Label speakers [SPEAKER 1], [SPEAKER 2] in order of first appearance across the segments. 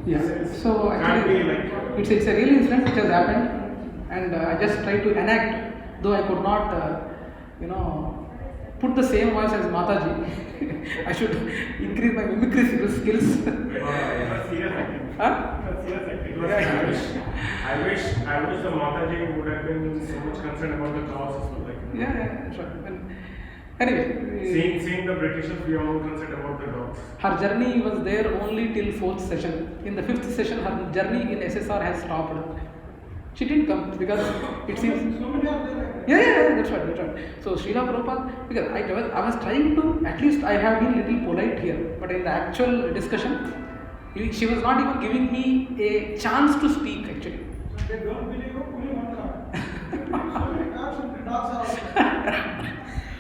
[SPEAKER 1] Yes. So actually, it's a real incident which has happened, and I just tried to enact, though I could not, put the same voice as Mataji. I should increase my mimicry skills. Huh?
[SPEAKER 2] I wish the Mataji would have been so much concerned about the cause.
[SPEAKER 1] Yeah, sure. Anyway,
[SPEAKER 2] seeing the Britishers, we are all concerned about the dogs.
[SPEAKER 1] Her journey was there only till 4th session. In the 5th session, her journey in SSR has stopped. She didn't come because it seems. Yeah, that's right. So Srila Prabhupada, because I was trying to, at least I have been little polite here, but in the actual discussion, she was not even giving me a chance to speak actually.
[SPEAKER 3] They don't believe only one God. So many gods and dogs are.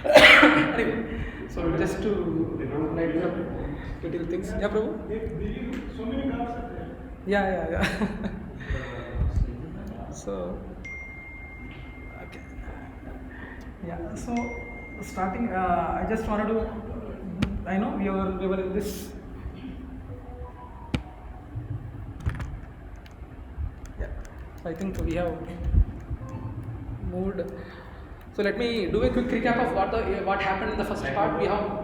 [SPEAKER 1] Anyway, so just to lighten up little things. Yeah, Prabhu?
[SPEAKER 3] They believe so many gods are there.
[SPEAKER 1] Yeah. So, okay. Yeah, so starting, I just wanted to, I know we were in this. Yeah, I think we have moved. So let me do a quick recap of what happened in the first part. We have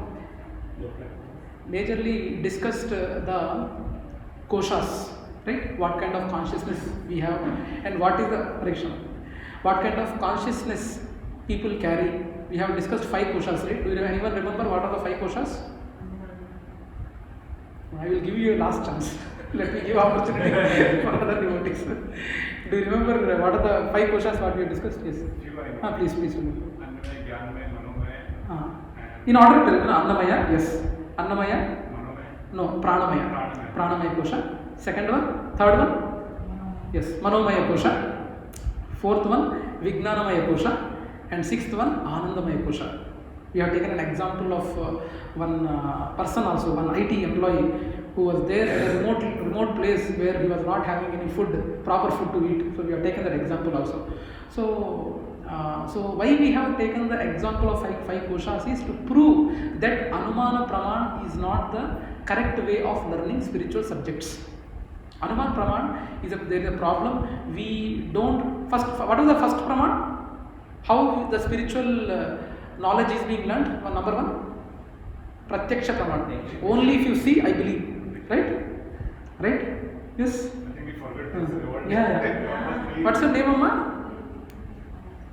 [SPEAKER 1] majorly discussed the koshas, right? What kind of consciousness we have, and what is the correction? What kind of consciousness people carry? We have discussed 5 koshas, right? Do anyone remember what are the 5 koshas? I will give you a last chance. Let me give opportunity for other devotees. Do you remember what are the 5 koshas what we have discussed? Yes. Please remember. In order to Annamaya, yes. Annamaya? No, Pranamaya. Pranamaya kosha. Second one, third one? Yes, Manomaya kosha. Fourth one, Vijnanamaya kosha. And sixth one, Anandamaya kosha. We have taken an example of one person also, one IT employee who was there at a remote place where he was not having any food, proper food to eat. So we have taken that example also. So why we have taken the example of 5 koshas is to prove that Anumana Praman is not the correct way of learning spiritual subjects. Anuman Praman there is a problem. We don't what is the first Praman? How the spiritual knowledge is being learned? Number 1, Pratyaksha Praman. Only if you see, I believe. Right? Yes?
[SPEAKER 2] I think we forgot the word.
[SPEAKER 1] Yeah. What's your name, Amma?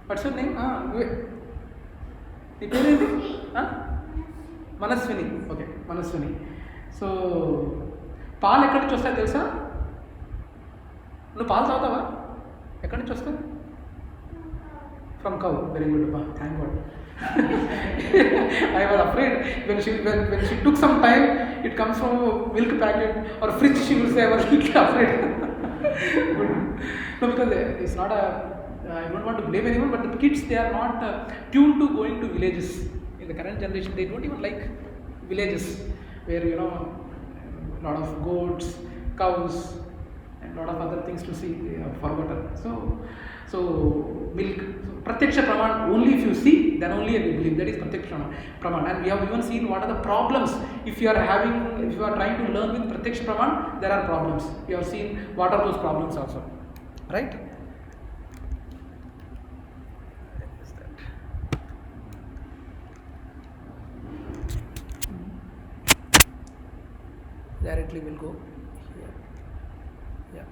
[SPEAKER 1] What's your name? Manaswini. Okay, Manaswini. So, పాలు ఎక్కడి నుంచి వస్తాయి తెలుసా? నువ్వు పాలు తాగుతావా? ఎక్కడి నుంచి వస్తాయి? From cow. Very good, thank God. I was afraid when she took some time, it comes from a milk packet or fridge, she will say. I was little afraid. No, because it's not I don't want to blame anyone, but the kids, they are not tuned to going to villages. In the current generation, they don't even like villages where a lot of goats, cows, and a lot of other things to see. They are forgotten. So milk. So, Pratyaksha Praman, only if you see, then only I will believe. That is Pratyaksha Praman. And we have even seen what are the problems. If you are trying to learn with Pratyaksha Praman, there are problems. We have seen what are those problems also. Right? Directly will go here. Yeah.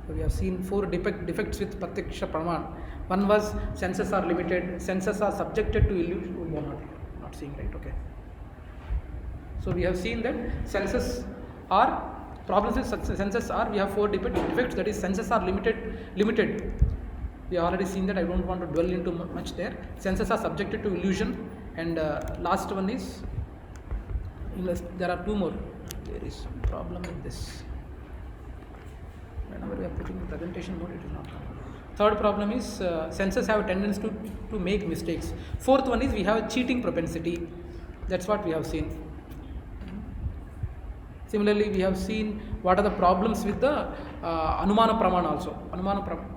[SPEAKER 1] So we have seen 4 defects with Pratyaksha Praman. One was senses are limited, senses are subjected to illusion. You are not seeing, right? Okay. So we have seen that senses are problems with senses are, we have 4 defects, that is senses are limited. We have already seen that. I don't want to dwell into much there. Senses are subjected to illusion, and last one is, there are 2 more. There is some problem with this. Whenever we are putting the presentation mode, it is not coming. Third problem is senses have a tendency to make mistakes. Fourth one is we have a cheating propensity. That's what we have seen. Similarly, we have seen what are the problems with the Anumana Praman also. Anumana Praman.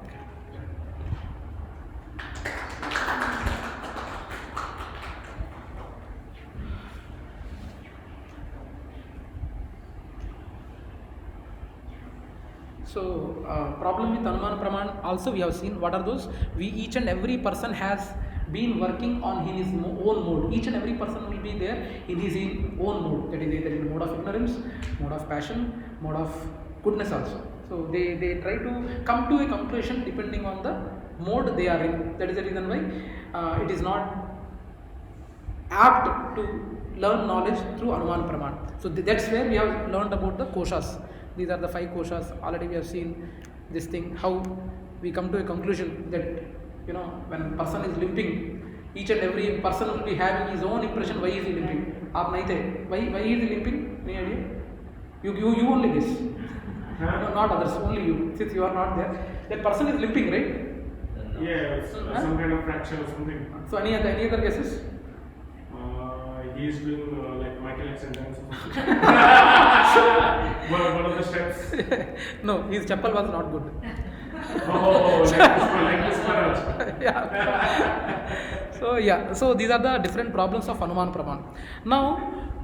[SPEAKER 1] So, problem with Anuman Praman also we have seen. What are those? Each and every person has been working on his own mode. Each and every person will be there in his own mode. That is either in the mode of ignorance, mode of passion, mode of goodness also. So they try to come to a conclusion depending on the mode they are in. That is the reason why it is not apt to learn knowledge through Anuman Praman. So that's where we have learned about the koshas. These are the 5 koshas. Already we have seen this thing, how we come to a conclusion that, you know, when a person is limping, each and every person will be having his own impression why is he limping. Why is he limping? Any idea? You only guess. No, not others, only you. Since you are not there, that person is limping, right?
[SPEAKER 2] Yeah, some kind of fracture or something.
[SPEAKER 1] So any other guesses?
[SPEAKER 2] He is doing like Michael Jackson dance. One of the steps.
[SPEAKER 1] No, his chappal was not good.
[SPEAKER 2] Oh, like this Maharaj.
[SPEAKER 1] Yeah. So these are the different problems of Anuman Praman. Now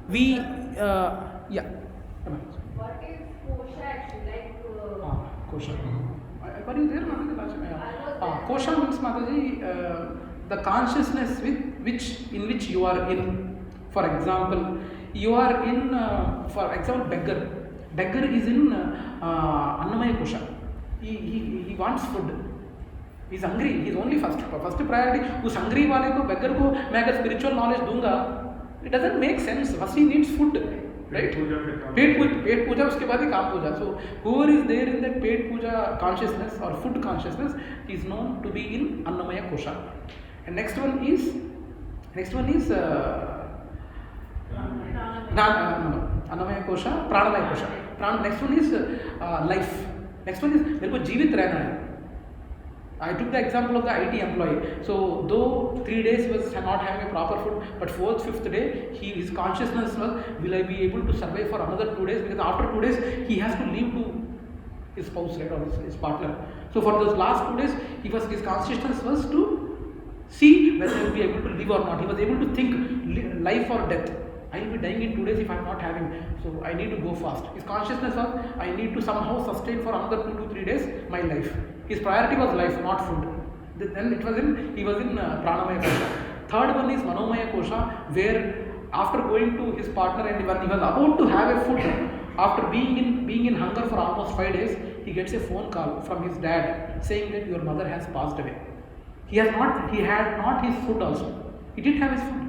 [SPEAKER 1] we yeah.
[SPEAKER 4] What is kosha actually? Like
[SPEAKER 1] Kosha. Were you there, Mataji, last time? Yeah. Kosha means, Mataji, the consciousness in which you are in. For example, you are in, for example, beggar. Beggar is in Annamaya Kosha. He wants food. He's hungry. He's only first priority. उस hungry वाले को beggar को मैं अगर spiritual knowledge दूंगा, it doesn't make sense. First he needs food, right? पेट पूजा उसके बाद ही काम पूजा. So whoever is there in that pet Puja consciousness or food consciousness is known to be in Annamaya Kosha. And next one is Annamaya Kosha, Pranamaya Kosha. Next one is life. Next one is मेरे को जीवित रहना है. I took the example of the IT employee. So though 3 days was not having a proper food, but 4th, 5th day, his consciousness was, will I be able to survive for another 2 days? Because after 2 days, he has to leave to his spouse, right, or his partner. So for those last 2 days, his consciousness was to see whether he will be able to live or not. He was able to think life or death. I will be dying in 2 days if I am not having, so I need to go fast. His consciousness was, I need to somehow sustain for another 2 to 3 days my life. His priority was life, not food. Then he was in Pranamaya Kosha. Third one is Manomaya Kosha, where after going to his partner and when he was about to have a food, after being in hunger for almost 5 days, he gets a phone call from his dad saying that your mother has passed away. He had not his food also. He didn't have his food.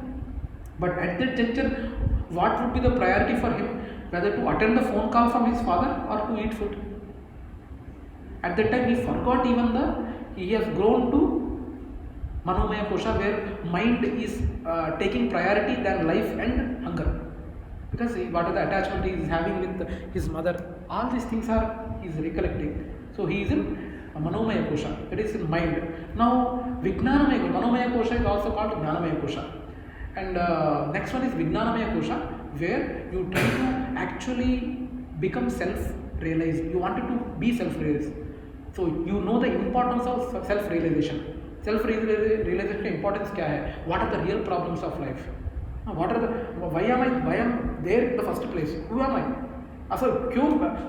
[SPEAKER 1] But at that juncture, what would be the priority for him? Whether to attend the phone call from his father or to eat food? At that time, he forgot he has grown to Manomaya Kosha, where mind is taking priority than life and hunger. Because what are the attachment he is having with his mother, all these things he is recollecting. So he is in Manomaya Kosha, that is in mind. Now, Vijnanamaya Kosha, Manomaya Kosha is also called Jnanamaya Kosha. And next one is Vijnanamaya Kosha, where you try to actually become self-realized. You wanted to be self-realized. So you know the importance of self-realization. Self-realization importance क्या है? What are the real problems of life? Why am I there in the first place? Who am I? So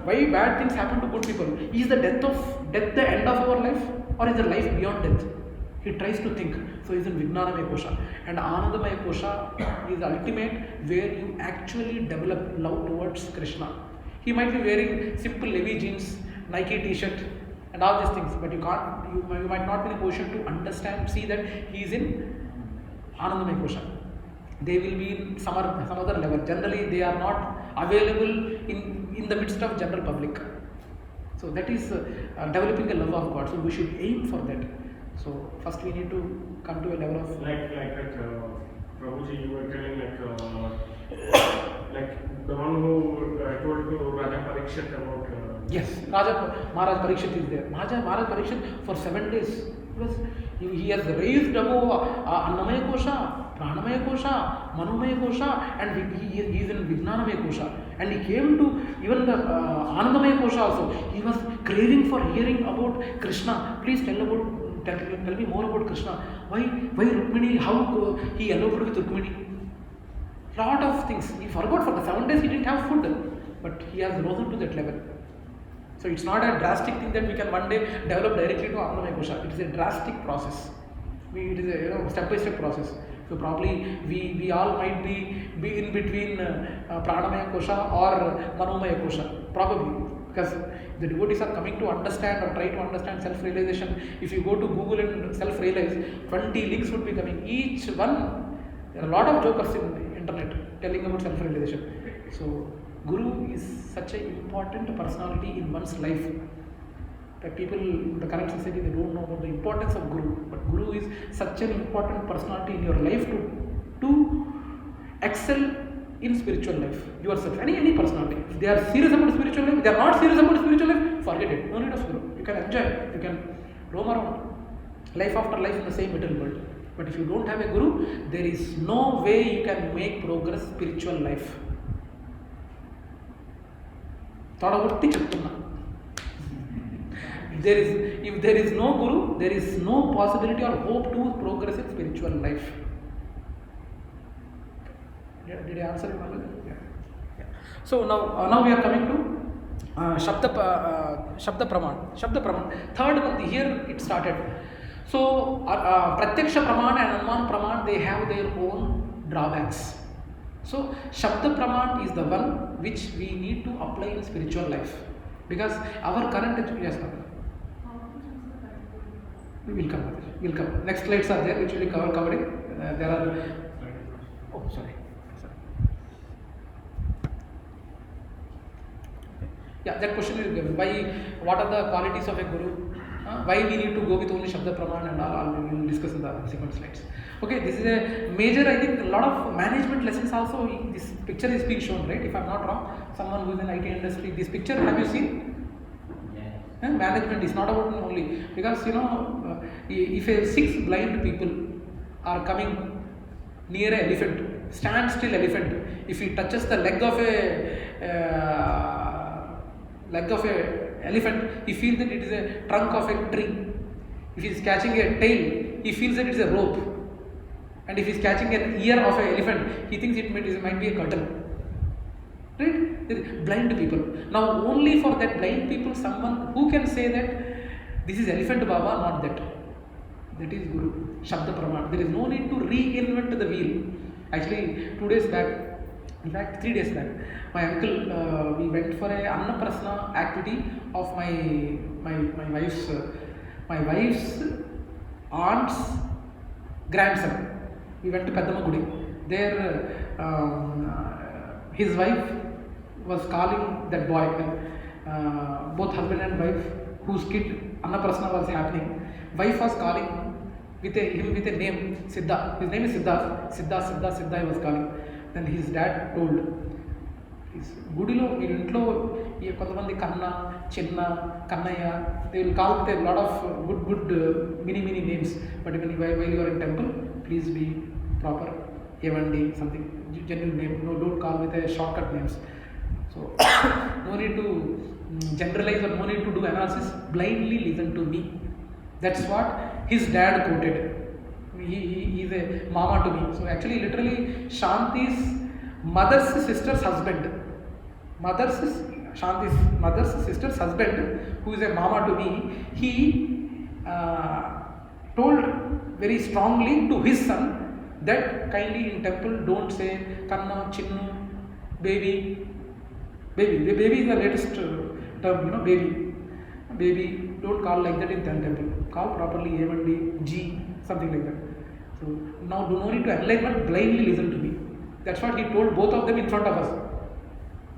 [SPEAKER 1] why bad things happen to good people? Is the death the end of our life, or is the life beyond death? He tries to think. So he is in Vijnanamaya Kosha. And Anandamaya Kosha is ultimate, where you actually develop love towards Krishna. He might be wearing simple Levi jeans, Nike t-shirt and all these things, but you might not be in a position to understand, see that he is in Anandamaya Kosha. They will be in some other level. Generally, they are not available in the midst of general public. So that is developing a love of God. So we should aim for that. So first we need to come to a level of
[SPEAKER 2] like Prabhuji, you were telling like the one who told to Raja Parikshit about
[SPEAKER 1] yes, Maharaj Parikshit is there. Maharaj Parikshit for 7 days, because he has raised above Annamaya Kosha, Pranamaya Kosha, Manomaya Kosha, and he is in Vijnanamaya Kosha. And he came to even the Anandamaya Kosha also. He was craving for hearing about Krishna. Please tell me more about Krishna. Why Rukmini? How he eloped with Rukmini? Lot of things. He forgot for the 7 days he didn't have food, but he has risen to that level. So it's not a drastic thing that we can one day develop directly to Annamaya Kosha. It is a drastic process. It is a step-by-step process. So probably we all might be in between Pranamaya Kosha or Manomaya Kosha. Probably. Because the devotees are coming to understand or try to understand self-realization. If you go to Google and self-realize, 20 links would be coming. Each one, there are a lot of jokers in the internet telling about self-realization. So Guru is such an important personality in one's life. That people in the current society, they don't know about the importance of Guru. But Guru is such an important personality in your life to excel in spiritual life yourself. Any personality. If they are serious about spiritual life, they are not serious about spiritual life, forget it. No need of Guru. You can enjoy it. You can roam around life after life in the same material world. But if you don't have a Guru, there is no way you can make progress spiritual life. If there is no Guru, there is no possibility or hope to progress in spiritual life. Did I answer your question? Yeah. So now we are coming to Shabda Praman. Third one, here it started. So Pratyaksha Praman and Anuman Praman, they have their own drawbacks. So Shabda Praman is the one which we need to apply in spiritual life. Because our current education, we will come. Next slides are there which will be covering. There are. Oh, sorry. Yeah, that question is why. What are the qualities of a guru? Why we need to go with only Shabda Praman and all? We will discuss in the subsequent slides. Okay, this is a major. I think a lot of management lessons also. This picture is being shown, right? If I'm not wrong, someone who is in IT industry. This picture, have you seen? And management is not about only because if 6 blind people are coming near an elephant, stand still elephant, if he touches the leg of a elephant, he feels that it is a trunk of a tree. If he is catching a tail, he feels that it is a rope, and if he is catching an ear of an elephant, he thinks it might be a curtain. Right? Blind people. Now only for that blind people, someone who can say that this is Elephant Baba, not that. That is Guru. Shabda Praman. There is no need to reinvent the wheel. Actually, 2 days back, in fact 3 days back, my uncle, we went for a Annaprasna activity of my wife's aunt's grandson. We went to Peddama Gudi. There, his wife was calling that boy, both husband and wife, whose kid Annaprasna was happening. Wife was calling him with a name, Siddha. His name is Siddha he was calling. Then his dad told, Gudilo, Intlo, Kontamandi Kanna, Chinna, Kannaya, they will call with a lot of good many names. But while you are in temple, please be proper, Evandi, something, genuine name. No, don't call with a shortcut names. So, no need to generalize or no need to do analysis. Blindly listen to me. That's what his dad quoted. He is a mama to me. So actually, literally, Shanti's mother's sister's husband. Shanti's mother's sister's husband, who is a mama to me, he told very strongly to his son that kindly in temple don't say Kanna, Chinnu, baby. Baby is the latest term, baby, don't call like that in temple. Call properly A1D, G, something like that. So now do not need to analyze but blindly listen to me. That's what he told both of them in front of us.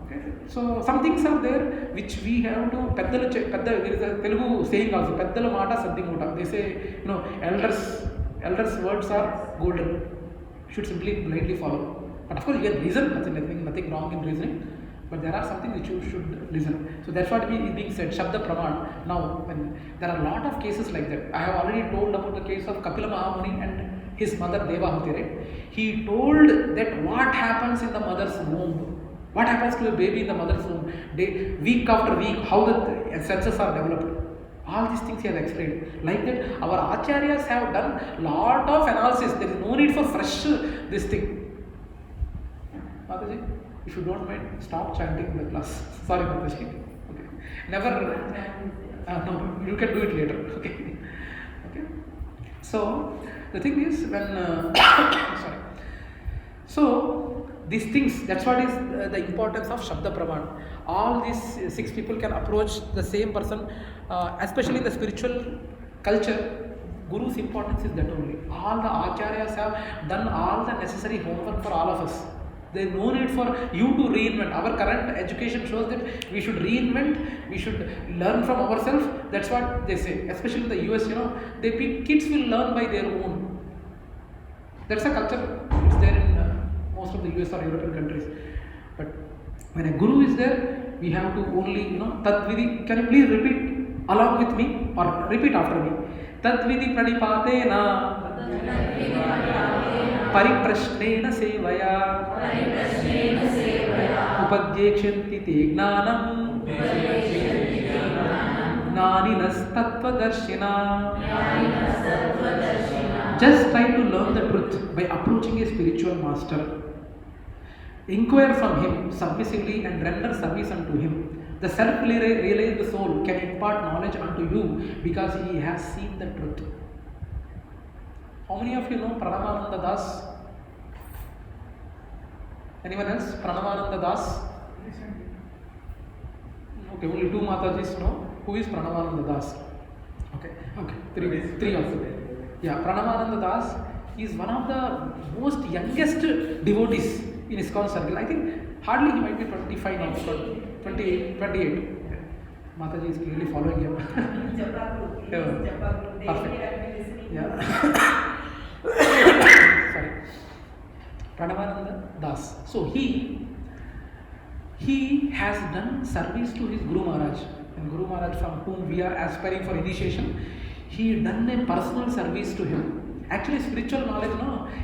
[SPEAKER 1] Okay. So some things are there which we have to there is a Telugu saying also, Peddala Mata Saddi Mota. They say, elders' words are golden. You should simply blindly follow. But of course you can reason, nothing wrong in reasoning. But there are something which you should listen. So that's what is being said, Shabda Praman. Now, there are a lot of cases like that. I have already told about the case of Kapila Mahamuni and his mother Devahuti, right? He told that what happens in the mother's womb, what happens to a baby in the mother's womb, week after week, how the senses are developed. All these things he has explained. Like that, our Acharyas have done lot of analysis. There is no need for fresh this thing. Mataji? If you don't mind, stop chanting in the class. Sorry, Mataji. Okay. Never. No, you can do it later. Okay. Okay. So the thing is when sorry. So these things, that's what is the importance of Shabda Praman. All these 6 people can approach the same person, especially in the spiritual culture. Guru's importance is that only. All the acharyas have done all the necessary homework for all of us. There is no need for you to reinvent. Our current education shows that we should reinvent, we should learn from ourselves. That's what they say. Especially in the US, kids will learn by their own. That's a culture. It's there in most of the US or European countries. But when a guru is there, we have to only, Tadvidi. Can you please repeat along with me or repeat after me? Tadvidi pranipatena परिप्रश्नेन सेवया उपद्येक्ष्यन्ति ते ज्ञानं ज्ञानिनस्तत्त्वदर्शिनः. Just try to learn the truth by approaching a spiritual master. Inquire from him submissively and render service unto him. The self-realized soul can impart knowledge unto you because he has seen the truth. How many of you know Pranavananda Das? Anyone else? Pranavananda Das? Okay, only 2 Matajis know. Who is Pranavananda Das? Okay, three of you. Yeah, Pranavananda Das is one of the most youngest devotees in ISKCON circle. I think hardly he might be 25 now, 28. Mataji is clearly following him. Perfect. Yeah. Sorry. Pranavananda Das. So he has done service to his Guru Maharaj. And Guru Maharaj, from whom we are aspiring for initiation, he done a personal service to him. Actually, spiritual knowledge,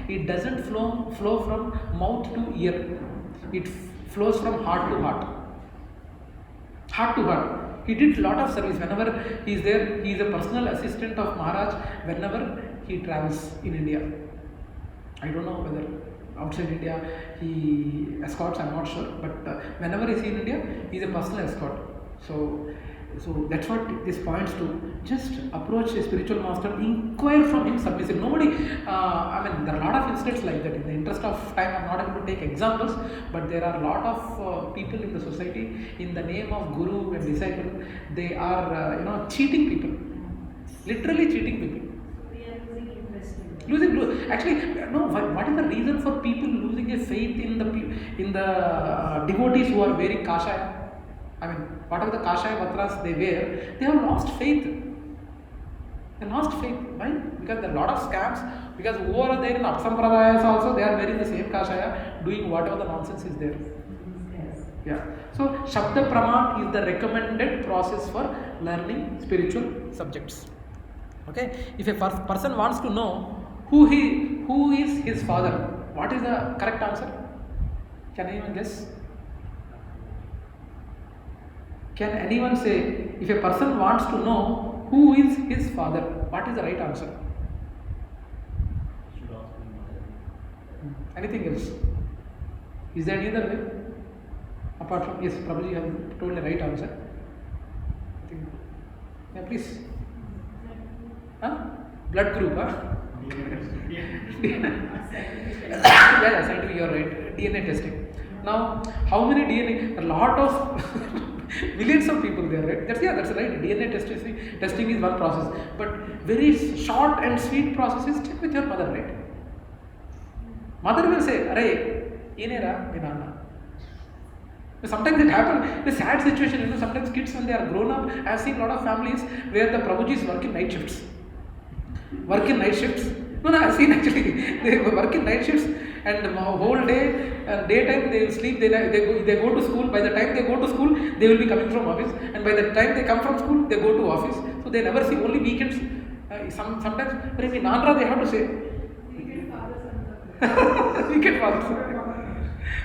[SPEAKER 1] it doesn't flow from mouth to ear. It flows from heart to heart. Heart to heart. He did a lot of service. Whenever he is there, he is a personal assistant of Maharaj whenever he travels in India. I don't know whether outside India he escorts, I'm not sure, but whenever he is in India, he is a personal escort. So that's what this points to. Just approach a spiritual master, inquire from him submissive. Nobody, there are a lot of incidents like that. In the interest of time, I'm not able to take examples, but there are a lot of people in the society, in the name of guru and disciple, they are, cheating people. Literally cheating people. Actually, no. What is the reason for people losing a faith in the devotees who are wearing kashaya? Whatever the kashaya vatras they wear, they have lost faith. They lost faith. Why? Because there are a lot of scams. Because who are there in Apsampradayas also, they are wearing the same kashaya, doing whatever the nonsense is there. Yeah. So Shabda Praman is the recommended process for learning spiritual subjects. Okay. If a person wants to know who is his father, what is the correct answer? Can anyone guess? Can anyone say, if a person wants to know who is his father, what is the right answer? Anything else? Is there any other way? Apart from, yes, probably you have told the right answer. Yeah, please. Blood group, yeah, scientific, you are right. DNA testing. Now, how many DNA? A lot of millions of people there, right? That's right. DNA testing is one process, but very short and sweet process is check with your mother, right? Mother will say, "Arey, yenera minana." Sometimes it happens. The sad situation, sometimes kids when they are grown up, I have seen a lot of families where the Prabhujis work in night shifts. No, I have seen actually they work in night shifts. And the whole day, daytime they will sleep, they go to school. By the time they go to school, they will be coming from office. And by the time they come from school, they go to office. So they never see, only weekends. Sometimes, but in Andhra they have to say. Weekend father.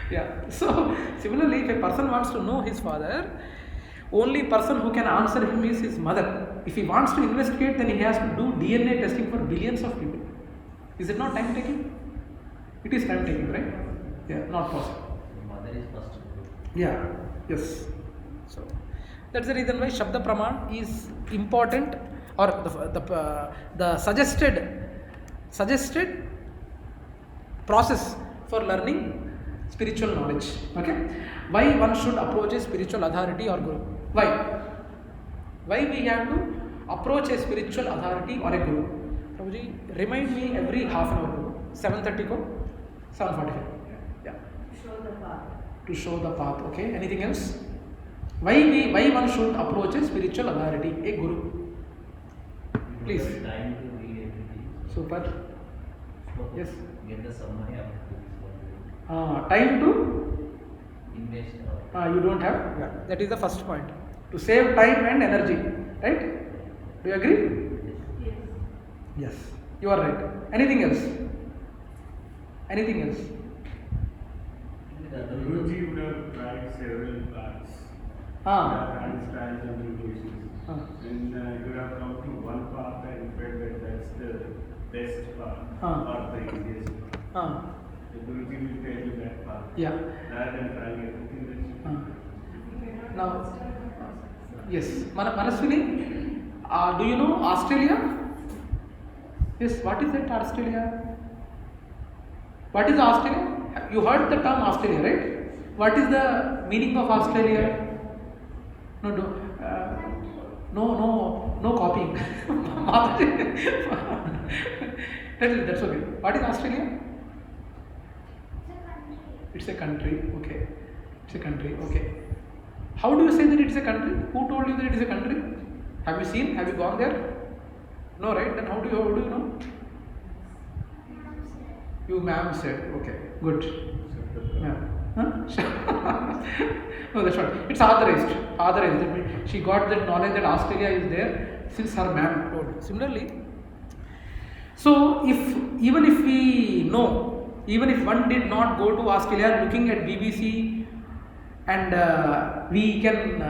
[SPEAKER 1] Yeah. So, similarly, if a person wants to know his father, only person who can answer him is his mother. If he wants to investigate, then he has to do DNA testing for billions of people. Is it not time taking? It is time taking, right? Yeah, not possible.
[SPEAKER 5] The mother is first.
[SPEAKER 1] Yeah, yes. So That's the reason why Shabda Praman is important, or the suggested process for learning spiritual knowledge. Okay, why one should approach a spiritual authority or guru? Why we have to approach a spiritual authority or a guru? Prabhuji, remind me every half an hour. 7:30 ko 7:45. Yeah. To show the path. Okay. Anything else? Why one should approach a spiritual authority, a guru? Please.
[SPEAKER 5] Time to read everything.
[SPEAKER 1] Super.
[SPEAKER 5] So
[SPEAKER 1] Yes.
[SPEAKER 5] get the summary of books.
[SPEAKER 1] Time to
[SPEAKER 5] Invest.
[SPEAKER 1] you don't have. Yeah. That is the first point. To save time and energy. Right? Do you agree? Yes. You are right. Anything else? Anything else?
[SPEAKER 2] Guruji would have tried several paths. And styles and medications. And you would have come to one path and felt that that's the best path or the easiest path. The Guruji will tell you that path.
[SPEAKER 1] Yeah.
[SPEAKER 2] Rather than trying everything that you
[SPEAKER 1] Now, yes, Manaswini, do you know Australia? Yes, what is that Australia? What is Australia? You heard the term Australia, right? What is the meaning of Australia? No, no copying. That's okay. What is Australia? It's a country. Okay. It's a country. Okay. How do you say that it's a country? Who told you that it is a country? Have you seen? Have you gone there? No, right? Then how do you know? You ma'am said. Okay. Good. Yeah. Huh? No, that's not. It's authorized. Authorized. That means she got that knowledge that Australia is there since her ma'am told. Similarly, so even if we know, even if one did not go to Australia, looking at BBC, and we can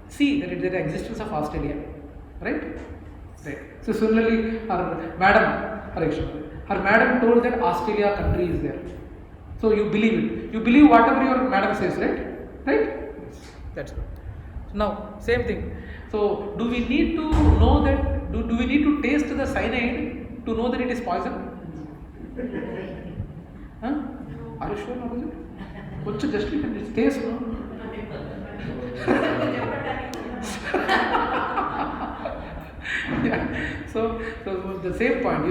[SPEAKER 1] see that there is the existence of Australia, right? Right. So similarly, her madam told that Australia country is there. So you believe it. You believe whatever your madam says, right? Right? Yes. That's good. Now, same thing. So, do we need to know that? Do we need to taste the cyanide to know that it is poison? Huh? Are you sure, Maharaj? What's just its taste, no? Yeah. So the same point,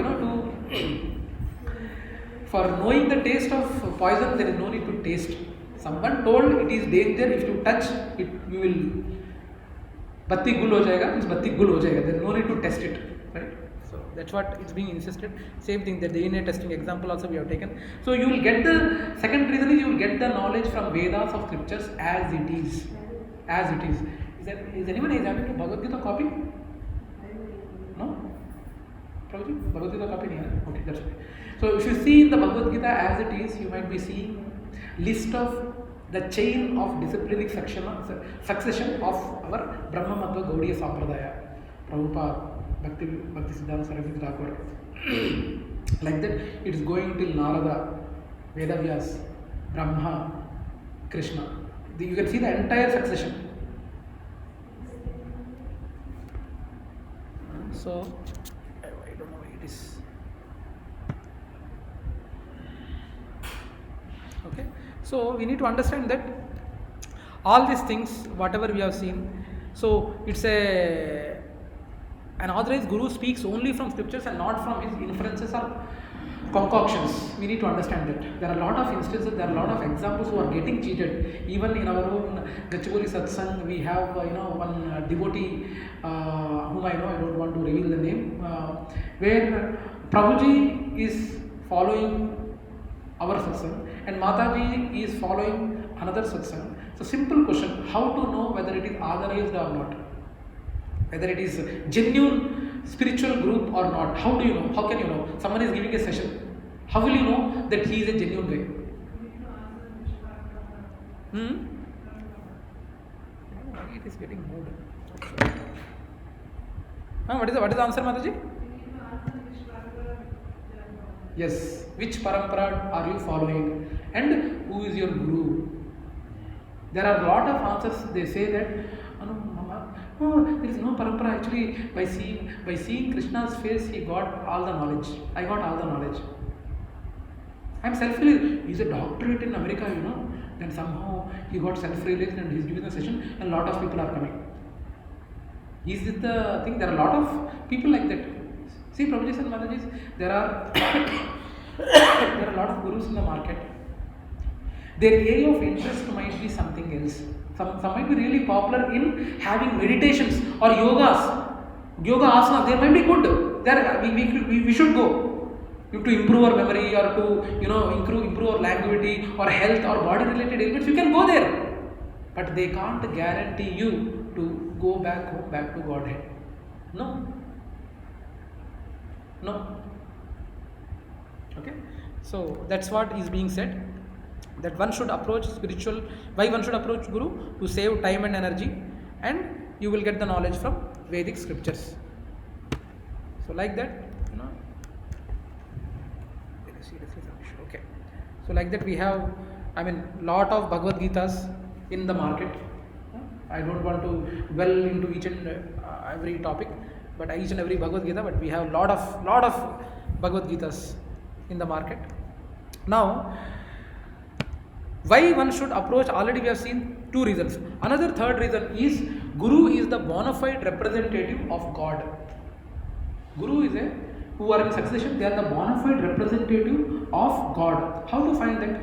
[SPEAKER 1] for knowing the taste of poison, there is no need to taste. Someone told it is danger, if you touch it, you will batti gul ho jayega, means batti gul ho jayega. There is no need to test it, right? So that's what is being insisted. Same thing, the DNA testing example also we have taken. So you will get the second reason is you will get the knowledge from Vedas of scriptures as it is. As it is. Is anyone having a Bhagavad Gita copy? No? Prabhuji, Bhagavad Gita copy? Okay, that's okay. So if you see in the Bhagavad Gita as it is, you might be seeing list of the chain of disciplinic succession of our Brahma Madhva Gaudiya Sampradaya. Prabhupada, Bhakti Siddhanta Saraswati Thakur. Like that, it is going till Narada, Vedavyas, Brahma, Krishna. You can see the entire succession. So, I don't know why it is. Okay, so we need to understand that all these things, whatever we have seen, so it's an authorized guru speaks only from scriptures and not from his inferences or concoctions. We need to understand that there are a lot of instances, there are a lot of examples who are getting cheated. Even in our own Gachibowli Satsang, we have one devotee whom I know, I don't want to reveal the name, where Prabhuji is following our satsang and Mataji is following another satsang. So simple question, how to know whether it is authorized or not? Whether it is genuine spiritual group or not? How do you know? How can you know? Someone is giving a session. How will you know that he is a genuine way? It is getting moved. What is the answer, Mataji? Yes. Which parampara are you following? And who is your guru? There are a lot of answers. They say that no, Mama. Oh, there is no parampara. Actually, by seeing Krishna's face, he got all the knowledge. I got all the knowledge. I'm self-released. He's a doctorate in America, you know. Then somehow he got self-released and he's giving a session, and a lot of people are coming. Is it the thing? There are a lot of people like that. See, Prabhuji and Mataji, there are there are a lot of gurus in the market. Their area of interest might be something else. Some might be really popular in having meditations or yogas, yoga asana. They might be good. There we should go to improve our memory or to improve our language or health or body related elements. You can go there, but they can't guarantee you to go back home, back to Godhead. No. Okay. So that's what is being said. That one should approach spiritual. Why one should approach Guru? To save time and energy, and you will get the knowledge from Vedic scriptures. So like that, okay. So like that we have, lot of Bhagavad Gitas in the market. I don't want to dwell into each and every topic, but each and every Bhagavad Gita. But we have lot of Bhagavad Gitas in the market. Now, why one should approach? Already we have seen two reasons. Another third reason is Guru is the bona fide representative of God. Guru is who are in succession, they are the bona fide representative of God. How to find that?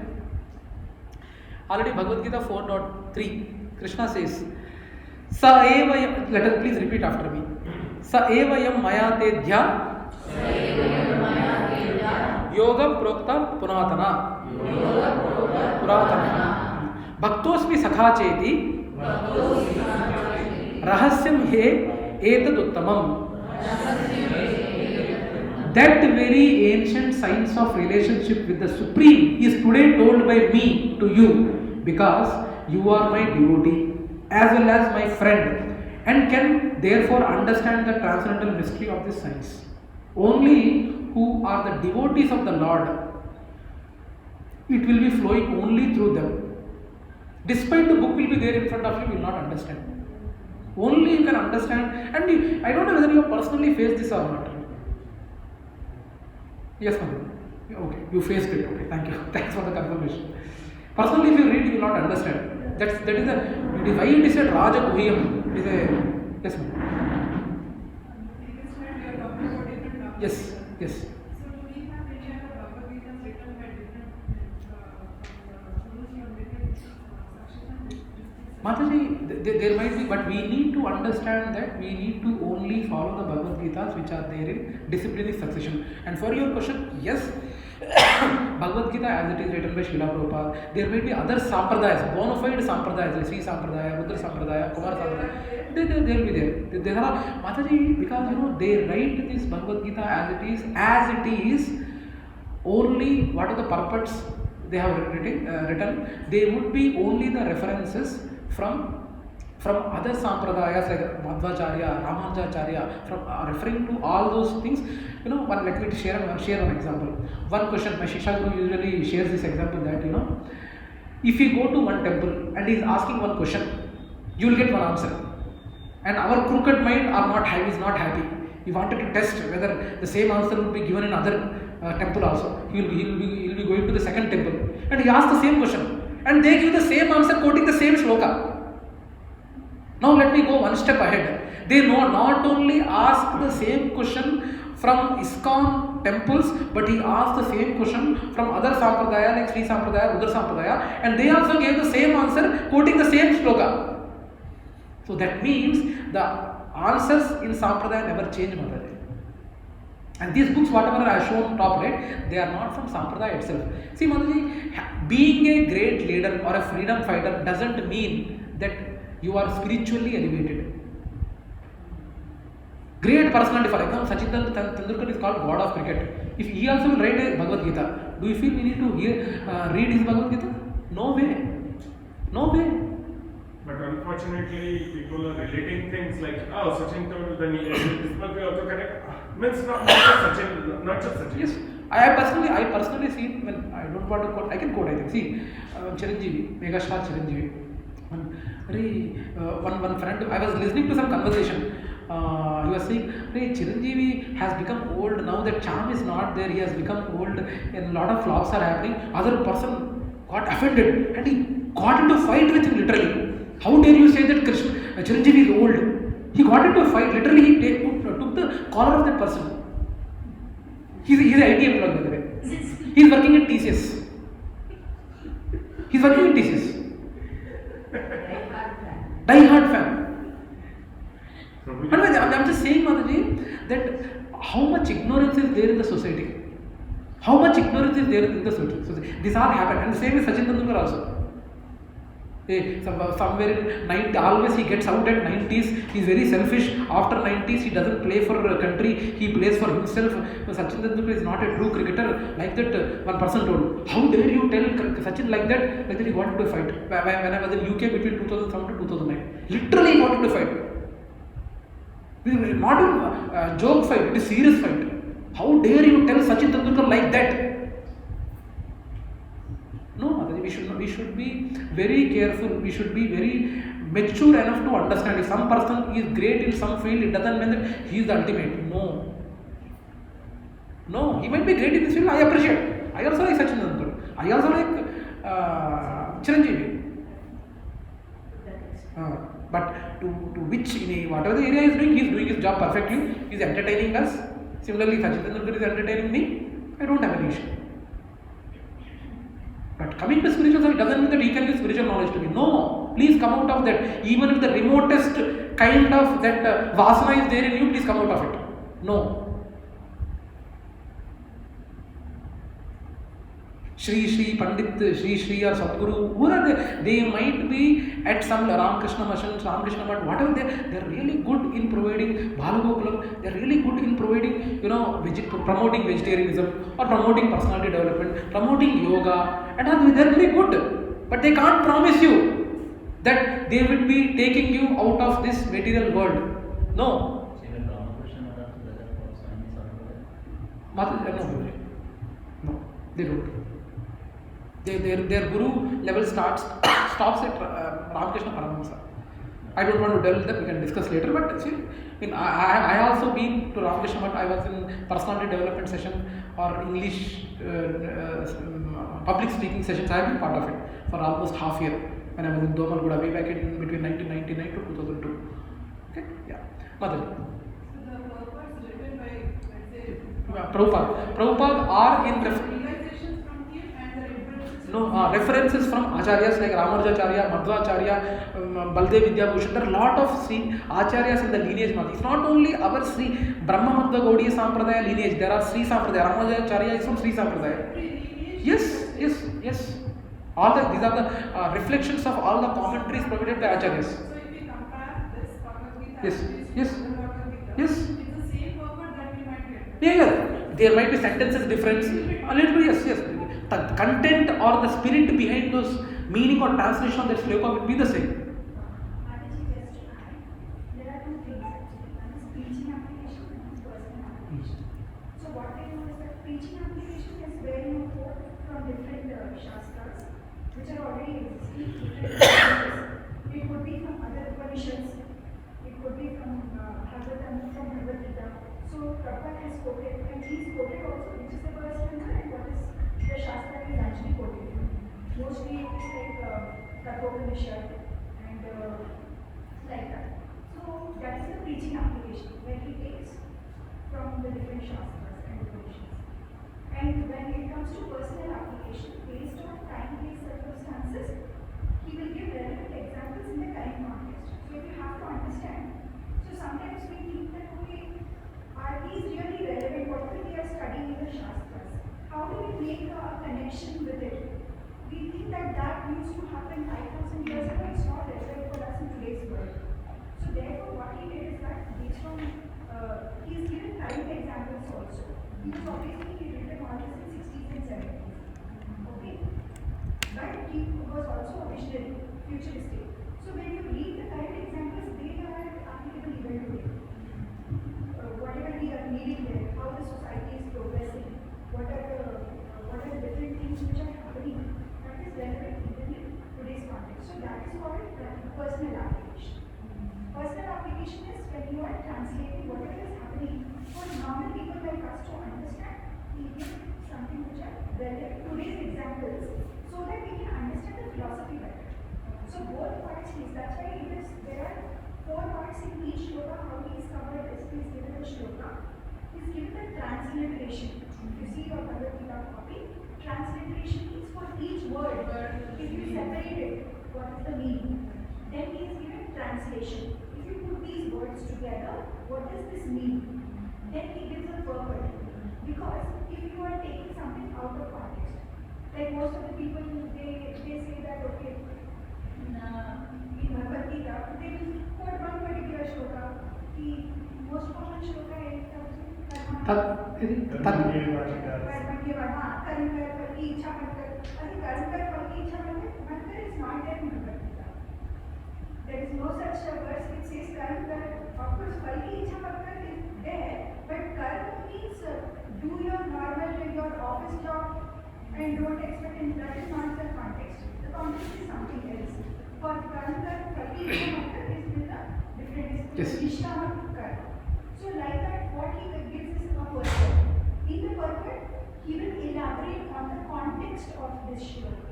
[SPEAKER 1] Already Bhagavad Gita 4.3, Krishna says, Sa eva, let us please repeat after me. Sa eva yam maya te dhya yoga prokta punatana Bhaktosmi sakha cheti rahasyam he etaduttamam. That very ancient science of relationship with the Supreme is today told by me to you, because you are my devotee as well as my friend, and can therefore understand the transcendental mystery of this science. Only who are the devotees of the Lord, it will be flowing only through them. Despite the book will be there in front of you, you will not understand. Only you can understand, and I don't know whether you have personally faced this or not. Yes, ma'am. Okay, you faced it. Okay, thank you. Thanks for the confirmation. Personally, if you read, you will not understand. That is why it is a Raja Guhyam. It is a, yes, ma'am. Yes.
[SPEAKER 3] So do we have any other Bhagavad Gita written by different
[SPEAKER 1] Mataji, there might be, but we need to understand that we need to only follow the Bhagavad Gitas which are there in disciplinic succession. And for your question, yes, Bhagavad Gita as it is written by Srila Prabhupada, there may be other sampradayas, bona fide sampradayas, like Sri Sampradaya, Rudra Sampradaya, Kumar Sampradaya, they will be there. There are, Mataji, because they write this Bhagavad Gita as it is, only what are the purports they have written, they would be only the references from other sampradayas like Madhvacharya, Ramanujacharya, from referring to all those things. Let me share one example. One question, my Shiksha Guru usually shares this example that, if you go to one temple and he is asking one question, you will get one answer. And our crooked mind is not happy. He wanted to test whether the same answer would be given in other temple also. He will be going to the second temple and he asks the same question and they give the same answer quoting the same shloka. Now let me go one step ahead. They not only ask the same question from ISKCON temples, but he asked the same question from other sampradaya like Sri Sampradaya, Rudra Sampradaya, and they also gave the same answer quoting the same shloka. So that means the answers in sampradaya never change, Mataji. And these books, whatever I have shown top right, they are not from sampradaya itself. See, Mataji, being a great leader or a freedom fighter doesn't mean that you are spiritually elevated. Great personality, for example, Sachin Tendulkar is called God of cricket. If he also will write a Bhagavad Gita, do you feel we need to read his Bhagavad Gita? No way.
[SPEAKER 2] But unfortunately, people are relating things like, oh, Sachin told then this must be also correct. Means not just Sachin.
[SPEAKER 1] Yes. I personally see, when I don't want to quote, I can quote, I think. See, Chiranjeevi, Megastar Chiranjeevi. One friend, I was listening to some conversation. He was saying, Chiranjeevi has become old now. That charm is not there. He has become old, and a lot of flops are happening. Other person got offended and he got into a fight with him literally. How dare you say that Chiranjeevi is old? He got into a fight. Literally, he took the collar of that person. He's an IT employee, by the way. He's working in TCS. He's working in TCS. Die-hard fan. I'm just saying, Mataji, that how much ignorance is there in the society. How much ignorance is there in the society. This all happened. And the same with Sachin Tendulkar also. Somewhere in 90, always he gets out at 90s. He's very selfish. After 90s, he doesn't play for a country. He plays for himself. Sachin Tendulkar is not a true cricketer. Like that, one person told. How dare you tell Sachin like that? Like that he got into a fight. When I was in UK between 2007 to 2009. Literally he got into a fight. Not a joke fight. It is a serious fight. How dare you tell Sachin Tendulkar like that? No, we should be very careful. We should be very mature enough to understand. If some person is great in some field, it doesn't mean that he is the ultimate. No, he might be great in this field. I appreciate. I also like Sachin Tendulkar. I also like Chiranjeevi. But to which, whatever the area he is doing his job perfectly. He is entertaining us. Similarly, Sachin Tendulkar is entertaining me. I don't have any issue. But coming to spiritual side doesn't mean that he can give spiritual knowledge to me. No, please come out of that. Even if the remotest kind of that vasana is there in you, please come out of it. No. Shri, Pandit, Shri or Sadguru, who are they? They might be at some Ramakrishna Mission, Ramakrishna Mat, whatever they're really good in providing Balagokulam, they're really good in providing, promoting vegetarianism or promoting personality development, promoting yoga, and they're very good. But they can't promise you that they will be taking you out of this material world. No. No, they don't. Their guru level stops at Ramakrishna Paramahamsa. I don't want to delve that, we can discuss later, but see, I also been to Ramakrishna Math. I was in personality development session or English public speaking sessions. I have been part of it for almost half year when I was in Domalguda way back in between 1999 to 2002. Okay, yeah. Mother.
[SPEAKER 3] So the purpose written by, let's say,
[SPEAKER 1] Prabhupada are in
[SPEAKER 3] realizations from him and the references.
[SPEAKER 1] No, references from acharyas like Ramanujacharya, Madhvacharya, Baldev Vidyabhushan. There are a lot of Sri acharyas in the lineage. It's not only our Sri Brahma Madhva Gaudiya Sampradaya lineage. There are Sri Sampradaya. Ramanujacharya is from Sri Sampradaya. Yes. All these are the reflections of all the commentaries provided by acharyas.
[SPEAKER 3] So if we compare this Bhagavad Gita
[SPEAKER 1] Yes.
[SPEAKER 3] and this Bhagavad Gita,
[SPEAKER 1] Yes.
[SPEAKER 3] it's the same purpose that we might get.
[SPEAKER 1] Yeah. There might be sentences difference. A little bit, yes. The content or the spirit behind those meaning or translation of that sloka would be the same.
[SPEAKER 6] Mataji, just to add, there are two things actually. One is preaching application and one is personal application. So what I know is that preaching application is where you quote from different shastras which are already existing, different languages. It could be from other Upanishads, it could be from Bhagavad Gita. So Prabhupada has quoted, and he's quoted also which is the first number and what is the shastra is actually quoted from. Mostly it is like Kathopanishad and like that. So that is the preaching application where he takes from the different shastras and Upanishads. And when it comes to personal application, based on time-based circumstances, he will give relevant examples in the current context. So if you have to understand, so sometimes we think that, okay, are these really relevant? What we are studying in the shastras? How do we make a connection with it? We think that used to happen 5,000 years ago. It's not relevant for us in today's world. So therefore, what he did is that based on he's given current examples also. He was obviously written all this in 60s and 70s. Okay, but he was also a visionary, futuristic. So when you read the current examples, they are applicable even today. Whatever we are needing there, how the society is progressing, what are the different things which are happening, that is relevant even in today's context. So that is called translating whatever is happening for normal people like us to understand. He gives something which are relevant to today's examples so that we can understand the philosophy better. So both parts is, that's why it is, there are 4 parts in each shloka. How he is covered is, he is given the shloka. He is given the transliteration. If you see your Bhagavad Gita copy, transliteration is for each word. If you separate it, what is the meaning? Then he is given translation. If you put these words together, what does this mean? Then he gives a purport. Because if you are taking something out of context, like most of the people, they say that, okay, in Bhagavad Gita, they will quote one particular shloka. The most common shloka is there is no such a verse which says karma kar. Of course, Falki Ichha Makkar is there, but karma means do your normal, your office job and don't expect anything. That is not the context. The context is something else. For karma kar, Falki Ichha Makkar is with a different,
[SPEAKER 1] Yes.
[SPEAKER 6] Nishtama karma. So like that, what he gives is a purport. In the purport, he will elaborate on the context of this shloka.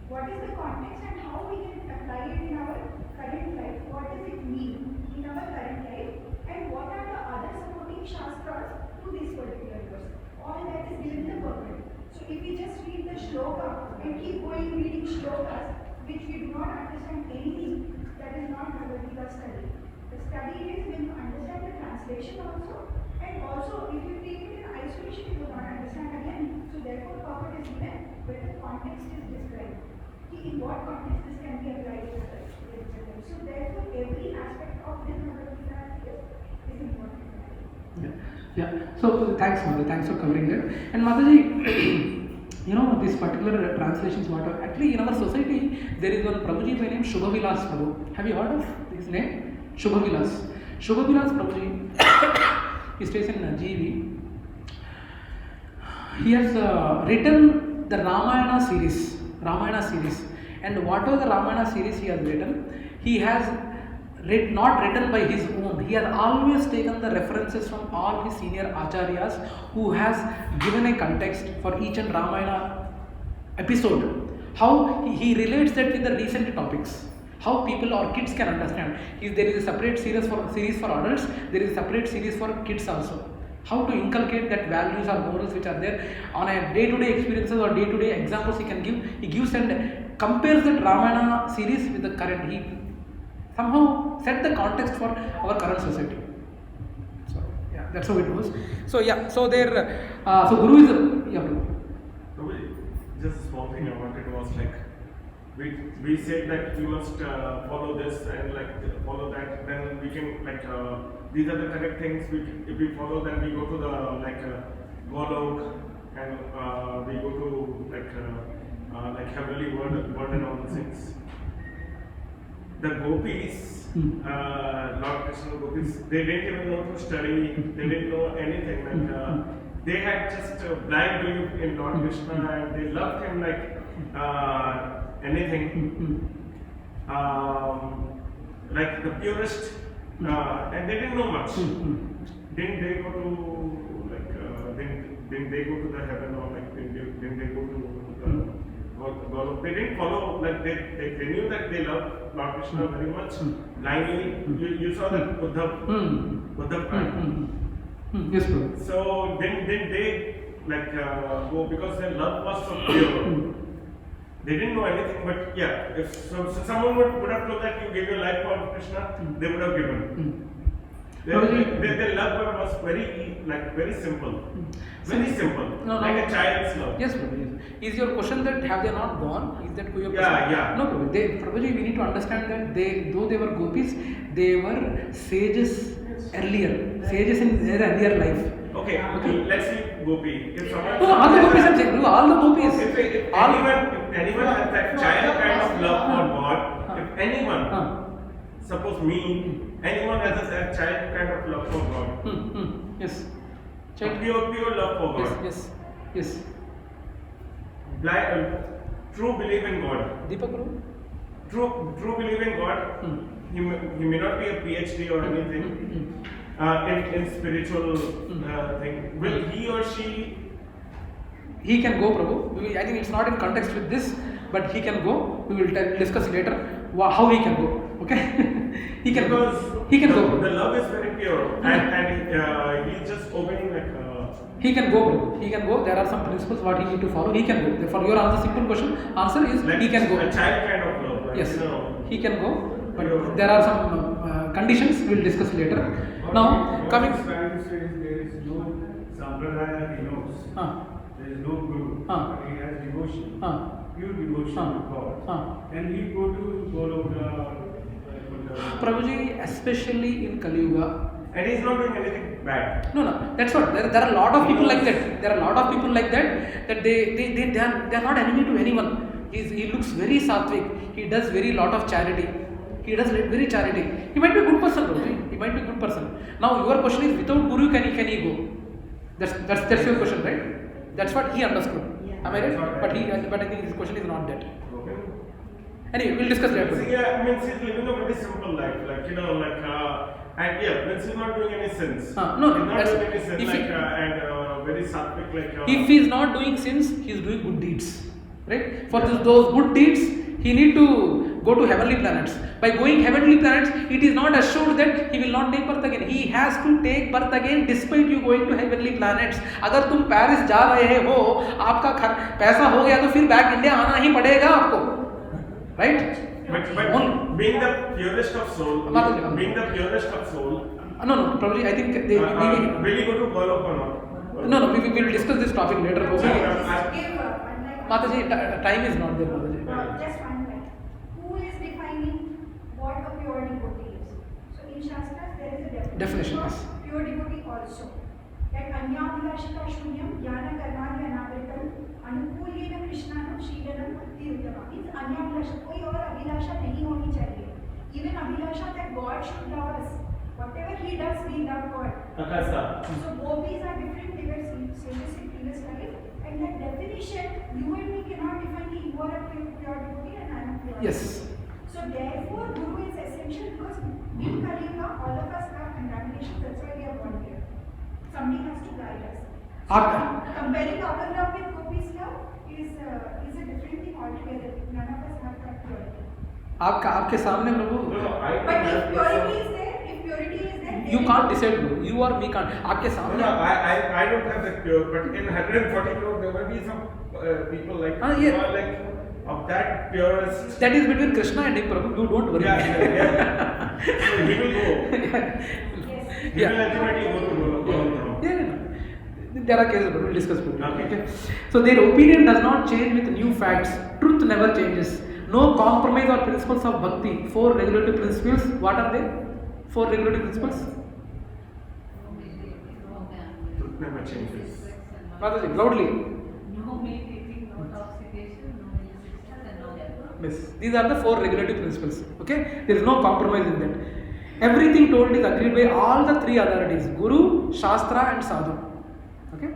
[SPEAKER 6] What is the context and how we can apply it in our current life? What does it mean in our current life? And what are the other supporting shastras to this particular verse? All that is given in the purport. So if we just read the shloka and keep going reading shlokas, which we do not understand anything, that is not Bhagavad Gita study. The study is when you understand the translation also, and also if you take it in isolation, you will not understand again. So therefore, purport is given where the context is described. In what context this can be applied to the literature. So therefore, every aspect of this Bhagavad Gita is important.
[SPEAKER 1] Yeah. So thanks, Mother. Thanks for covering that. And Mataji, you know, these particular translations, what are actually in our society, there is one Prabhuji by name Shubha Vilas Prabhu. Have you heard of his name? Shubha Vilas. Shubha Vilas Prabhuji, he stays in GV. He has written the Ramayana series. And whatever the Ramayana series he has written, he has not written by his own. He has always taken the references from all his senior acharyas who has given a context for each and Ramayana episode. How he relates that with the recent topics. How people or kids can understand. There is a separate series for adults, there is a separate series for kids also. How to inculcate that values or morals which are there on a day-to-day experiences or day-to-day examples he can give. He gives and compares that Ramayana series with the current. He somehow set the context for our current society. So yeah, that's how it goes. So yeah, so there, so Guru is
[SPEAKER 2] Just a small thing I wanted was like, we said that we must follow this and like follow that, then we can like these are the correct things. If we follow, then we go to the like Golok and we go to like heavenly world and all those things. The gopis, Lord Krishna gopis, they didn't even know to study. They didn't know anything. Like they had just blind belief in Lord Krishna and they loved him like anything. Like the purest. And they didn't know much. Didn't they go to like? Didn't they go to the heaven or like? Didn't they go to God? They didn't follow. Like they knew that they loved Lord Krishna very much. Blindly, you saw that Buddha prayed.
[SPEAKER 1] Yes, bro.
[SPEAKER 2] So didn't they like go because their love was so pure? They didn't know anything, but yeah, if someone would have told that you gave your life for Krishna, they would have given. Their love was very simple. Very simple. Like a child's love.
[SPEAKER 1] Yes, Prabhuji. Is your question that have they not gone? Is that your question?
[SPEAKER 2] Yeah.
[SPEAKER 1] No, Prabhuji. Prabhuji, we need to understand that though they were gopis, they were sages earlier. Sages in their earlier life.
[SPEAKER 2] Okay. Let's see Gopi. If someone
[SPEAKER 1] all the gopis are saying, all the gopis.
[SPEAKER 2] If anyone has that child kind of love for God, if anyone, suppose me, anyone has that child kind of love for God.
[SPEAKER 1] Yes.
[SPEAKER 2] Pure love for God.
[SPEAKER 1] Yes.
[SPEAKER 2] True belief in God.
[SPEAKER 1] Deepak Guru?
[SPEAKER 2] True belief in God. he may not be a PhD or anything in spiritual thing. Will he or she?
[SPEAKER 1] He can go, Prabhu. I think it's not in context with this, but he can go. We will discuss later how he can go. Okay? He can go. He can go.
[SPEAKER 2] The love is very pure, and he's just obeying like.
[SPEAKER 1] He can go, Prabhu. He can go. There are some principles what he need to follow. He can go. For your answer, simple question. Answer is
[SPEAKER 2] Like
[SPEAKER 1] he can go.
[SPEAKER 2] a child kind of love. Like,
[SPEAKER 1] Yes,
[SPEAKER 2] you know,
[SPEAKER 1] he can go. But there are some conditions we will discuss later. Now coming.
[SPEAKER 2] What he's trying to say is there is no sampradaya he knows. There is no guru. But he has devotion. Pure devotion to God. And he go to Goloka.
[SPEAKER 1] Prabhuji, especially in Kali Yuga.
[SPEAKER 2] And he's not doing anything bad.
[SPEAKER 1] No, that's what. There are a lot of people like that. There are a lot of people like that. That they are not enemy to anyone. He looks very sattvic. He does very lot of charity. He does very charity. He might be a good person, Prabhuji. He might be a good person. Now your question is, without guru can he go? That's your question, right? That's what he understood. Am I right? But I think his question is not that.
[SPEAKER 2] Okay.
[SPEAKER 1] Anyway, we'll discuss later.
[SPEAKER 2] See, yeah, I mean, he's living a very simple life, like, you know, like, and yeah, means he's not doing any sins.
[SPEAKER 1] No,
[SPEAKER 2] he's not
[SPEAKER 1] that's-
[SPEAKER 2] doing any sins,
[SPEAKER 1] if
[SPEAKER 2] like,
[SPEAKER 1] he-
[SPEAKER 2] and very sattvic, like.
[SPEAKER 1] If he is not doing sins, he is doing good deeds, right? For those good deeds, he need to go to heavenly planets. By going heavenly planets, it is not assured that he will not take birth again. He has to take birth again despite you going to heavenly planets. अगर तुम Paris जा रहे हो, आपका पैसा हो गया तो फिर बैक इंडिया आना ही पड़ेगा आपको, right?
[SPEAKER 2] But being the purest of soul, being the purest of soul.
[SPEAKER 1] No, probably I think they
[SPEAKER 2] will you go to Goloka or not?
[SPEAKER 1] no, we will discuss this topic later.
[SPEAKER 6] Just
[SPEAKER 1] Okay.
[SPEAKER 6] give one line.
[SPEAKER 1] Mataji, time is not there, Mataji.
[SPEAKER 6] Just one line. Who is defining what a pure devotee is? So in Shastras there is a definition
[SPEAKER 1] Definition,
[SPEAKER 6] of
[SPEAKER 1] yes.
[SPEAKER 6] pure devotee also. That anyabhilashita shunyam jnana karmani anavritam अनुकूलेन कृष्णानं शीलनं भक्ति उत्तमा. Means anyabhilasha, कोई और अभिलाषा नहीं होनी चाहिए. Even abhilasha that God should love us. Whatever he does, we love God.
[SPEAKER 2] Akasa.
[SPEAKER 6] So both these are different. They were stages in previous life. And that definition, you and me cannot define that you are a pure devotee and I am a pure
[SPEAKER 1] Yes.
[SPEAKER 6] devotee. So therefore, Guru is essential because in Kali Yuga, all of us have contamination. That's why we are born here. Somebody has to guide us. So comparing our love with Gopi's love is a different thing altogether. None of us have that purity.
[SPEAKER 1] आपके सामने प्रभु.
[SPEAKER 6] But if purity is there,
[SPEAKER 1] You can't decide, bro. You or me can't. आपके सामने.
[SPEAKER 2] No, I don't have that pure, but in 140 crore there will be some people like
[SPEAKER 1] yeah.
[SPEAKER 2] who are like of that purest.
[SPEAKER 1] That is between Krishna and him, Prabhu. You don't worry.
[SPEAKER 2] Yeah. So he will go. He
[SPEAKER 1] Yeah.
[SPEAKER 2] will ultimately go to Goloka.
[SPEAKER 1] Yeah. There are cases, but we'll discuss.
[SPEAKER 2] Okay.
[SPEAKER 1] So their opinion does not change with new facts. Truth never changes. No compromise or principles of bhakti. 4 regulative principles. What are they? 4 regulative principles.
[SPEAKER 2] Truth never changes.
[SPEAKER 1] Mataji, loudly.
[SPEAKER 4] No meat eating, no intoxication, no illicit and no gambling.
[SPEAKER 1] Yes. These are the 4 regulative principles. Okay. There is no compromise in that. Everything told is agreed by all the 3 authorities: Guru, Shastra, and Sadhu. Okay.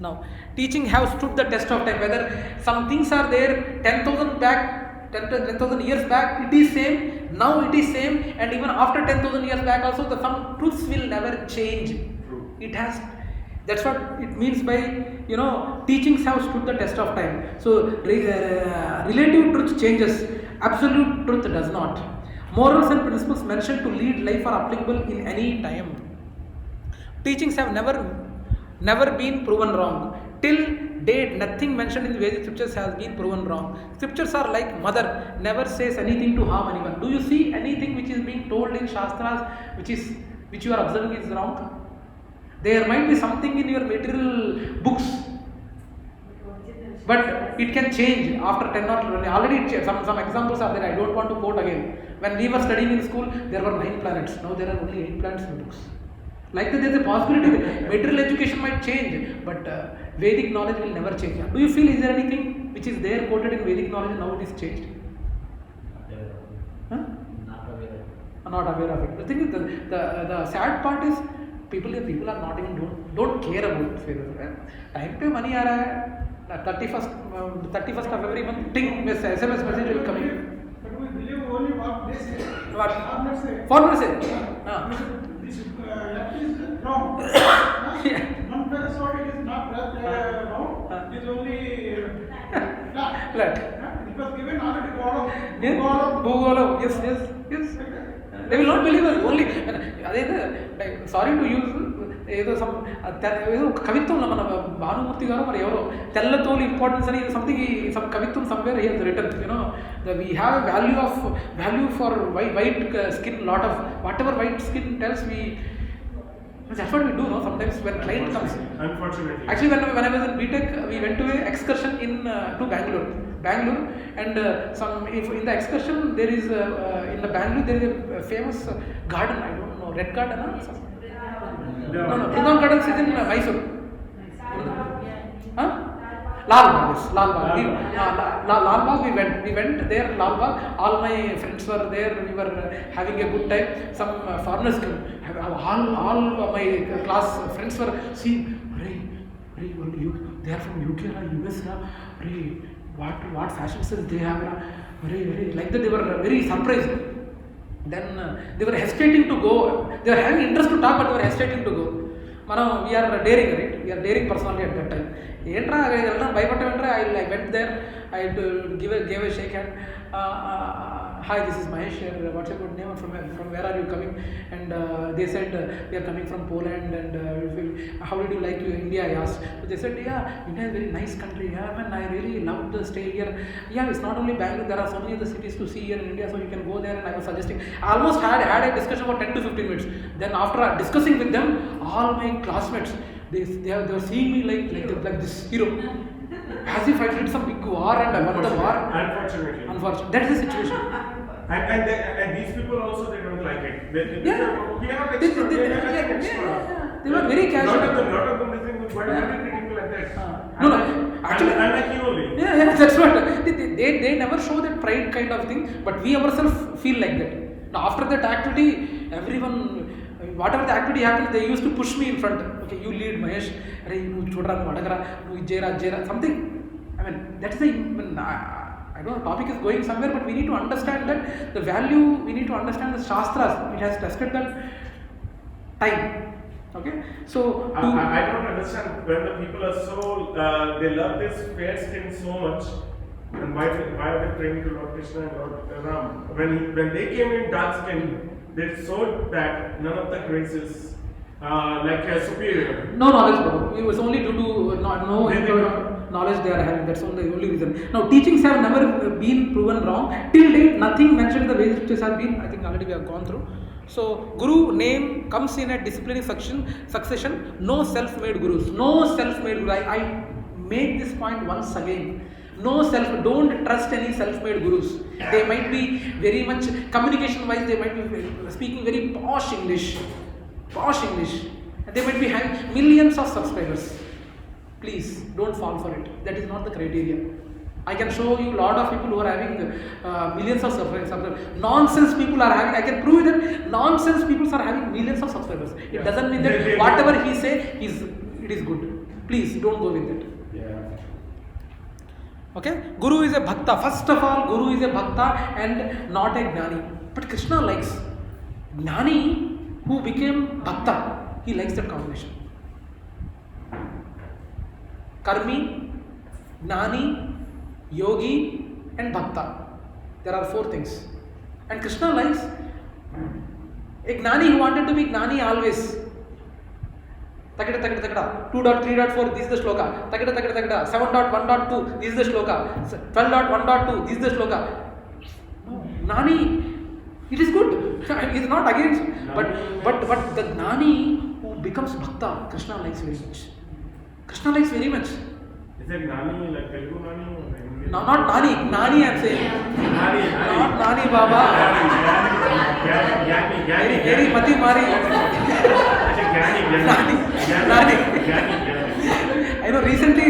[SPEAKER 1] Now, teaching have stood the test of time. Whether some things are there 10,000 years back, it is same. Now it is same, and even after 10,000 years back, also some truths will never change. It has. That's what it means by teachings have stood the test of time. So relative truth changes, absolute truth does not. Morals and principles mentioned to lead life are applicable in any time. Teachings have never been proven wrong. Till date, nothing mentioned in the Vedic scriptures has been proven wrong. Scriptures are like mother, never says anything to harm anyone. Do you see anything which is being told in Shastras which you are observing is wrong? There might be something in your material books, but it can change after 10 or 20. Already some examples are there. I don't want to quote again. When we were studying in school, there were 9 planets. Now there are only 8 planets in the books. Like that, there is a possibility that material education might change, but Vedic knowledge will never change. Do you feel, is there anything which is there quoted in Vedic knowledge and now it is changed? Huh?
[SPEAKER 5] Not aware of it.
[SPEAKER 1] Not aware of it. The thing is, the sad part is people are not even don't care about failure. Time पे money आ रहा है. 31st of every month, ting, SMS message will come in.
[SPEAKER 3] But we believe only what they say.
[SPEAKER 1] What?
[SPEAKER 3] Foreigner say.
[SPEAKER 1] Foreigner say.
[SPEAKER 3] This left is wrong. One parasol is not round. It is only flat.
[SPEAKER 1] Flat.
[SPEAKER 3] It was given already Golam.
[SPEAKER 1] Yes. Bhugolam. Yes. They will not believe us. Only. Sorry to use. ఏదో ఏదో కవిత్వంలో మన భానుమూర్తి గారు మరి ఎవరో తెల్లతోలు importance అని something some కవిత్వం somewhere here return we have a value for white skin, lot of whatever white skin tells we. That's what we do, no? Sometimes when client comes.
[SPEAKER 2] Unfortunately.
[SPEAKER 1] Actually, when I was in BTech, we went to an excursion to Bangalore, and in the excursion there is in the Bangalore there is a famous garden. I don't know, Red Garden, or something. No, Pradhan Gardens is in Mysore. Huh? Lal Bagh, yes, Lal Bagh. Lal Bagh we went there, Lal Bagh. All my friends were there. We were having a good time. Some foreigners came. All my class friends were seeing. Hey, they are from UK or US. Hey, what fashion sense they have? Very like that. They were very surprised. Then they were hesitating to go. They were having interest to talk, but they were hesitating to go. We are daring, right? We are daring personally at that time. I went there. I gave a shake hand. Hi, this is Mahesh here. What's your good name? From where are you coming? And they said we are coming from Poland. And how did you like India? I asked. So they said, yeah, India is a very nice country. Yeah, man, I really love the stay here. Yeah, it's not only Bangalore. There are so many other cities to see here in India, so you can go there. And I was suggesting. I almost had a discussion for 10 to 15 minutes. Then after discussing with them, all my classmates, they were seeing me like this hero. As if I did some big war and I won the war. Unfortunately. That is the situation.
[SPEAKER 2] And these people also, they don't like it. We are not
[SPEAKER 1] They were very casual.
[SPEAKER 2] Lot of them listening, but very critical like that.
[SPEAKER 1] No, actually,
[SPEAKER 2] unlike you only.
[SPEAKER 1] Yeah, that's what. They never show that pride kind of thing, but we ourselves feel like that. Now, after that activity, everyone, whatever the activity happened, they used to push me in front. Okay, you lead, Mahesh. Something. I mean, that's the. I don't know, topic is going somewhere, but we need to understand that the value, we need to understand the Shastras. It has tested that time. Okay? So,
[SPEAKER 2] I don't understand when the people are so, they love this fair skin so much, and why are they praying to Lord Krishna and Lord Ram? When they came in dark skin, they showed that none of the graces like superior.
[SPEAKER 1] No knowledge, bro. It was only due to knowledge they are having. That's the only reason. Now, teachings have never been proven wrong. Till date, nothing mentioned in the Vedic scriptures have been. I think already we have gone through. So, Guru name comes in a disciplinary succession. No self-made gurus. No self-made guru. I make this point once again. Don't trust any self-made gurus. They might be very much communication-wise. They might be speaking very posh English. They might be having millions of subscribers. Please don't fall for it. That is not the criteria. I can show you a lot of people who are having millions of subscribers. Nonsense people are having. I can prove that nonsense people are having millions of subscribers. It doesn't mean that whatever he say it is good. Please don't go with that. Okay? Guru is a bhakta. First of all, Guru is a bhakta and not a gnani. But Krishna likes gnani who became bhakta. He likes that combination. Karmi, gnani, yogi and bhakta. There are 4 things. And Krishna likes a gnani who wanted to be gnani always. 2.3.4, this is the shloka. 7.1.2, this is the shloka. 12.1.2, this is the shloka. No, gnani, it is good. It is not against. But the gnani who becomes bhakta, Krishna likes very much. Is it
[SPEAKER 2] Nani, like Telugu Nani or Indian?
[SPEAKER 1] No, not Nani. Nani, I'm saying.
[SPEAKER 2] Nani.
[SPEAKER 1] Not Nani Baba. Very Mati Mari. Nani. I know recently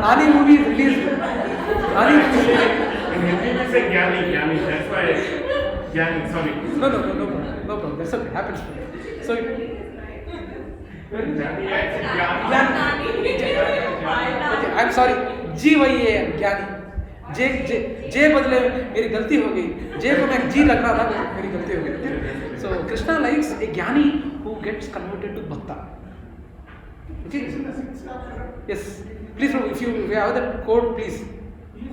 [SPEAKER 1] Nani movie is released. Nani.
[SPEAKER 2] In Hindi we say Gyani. That's why Gyani. Sorry.
[SPEAKER 1] No problem. That's okay. Happens to me. So.
[SPEAKER 2] Gyani.
[SPEAKER 1] Okay, I'm sorry. GYAN, Gyani. जे जे जे बदले मेरी गलती हो गई, जे को मैं जी रख रहा था, मेरी गलती हो गई. So Krishna likes a jnani who gets converted to bhakta. Okay?
[SPEAKER 3] It's in the sixth chapter.
[SPEAKER 1] Yes. Please, if you have that code, please.
[SPEAKER 3] He is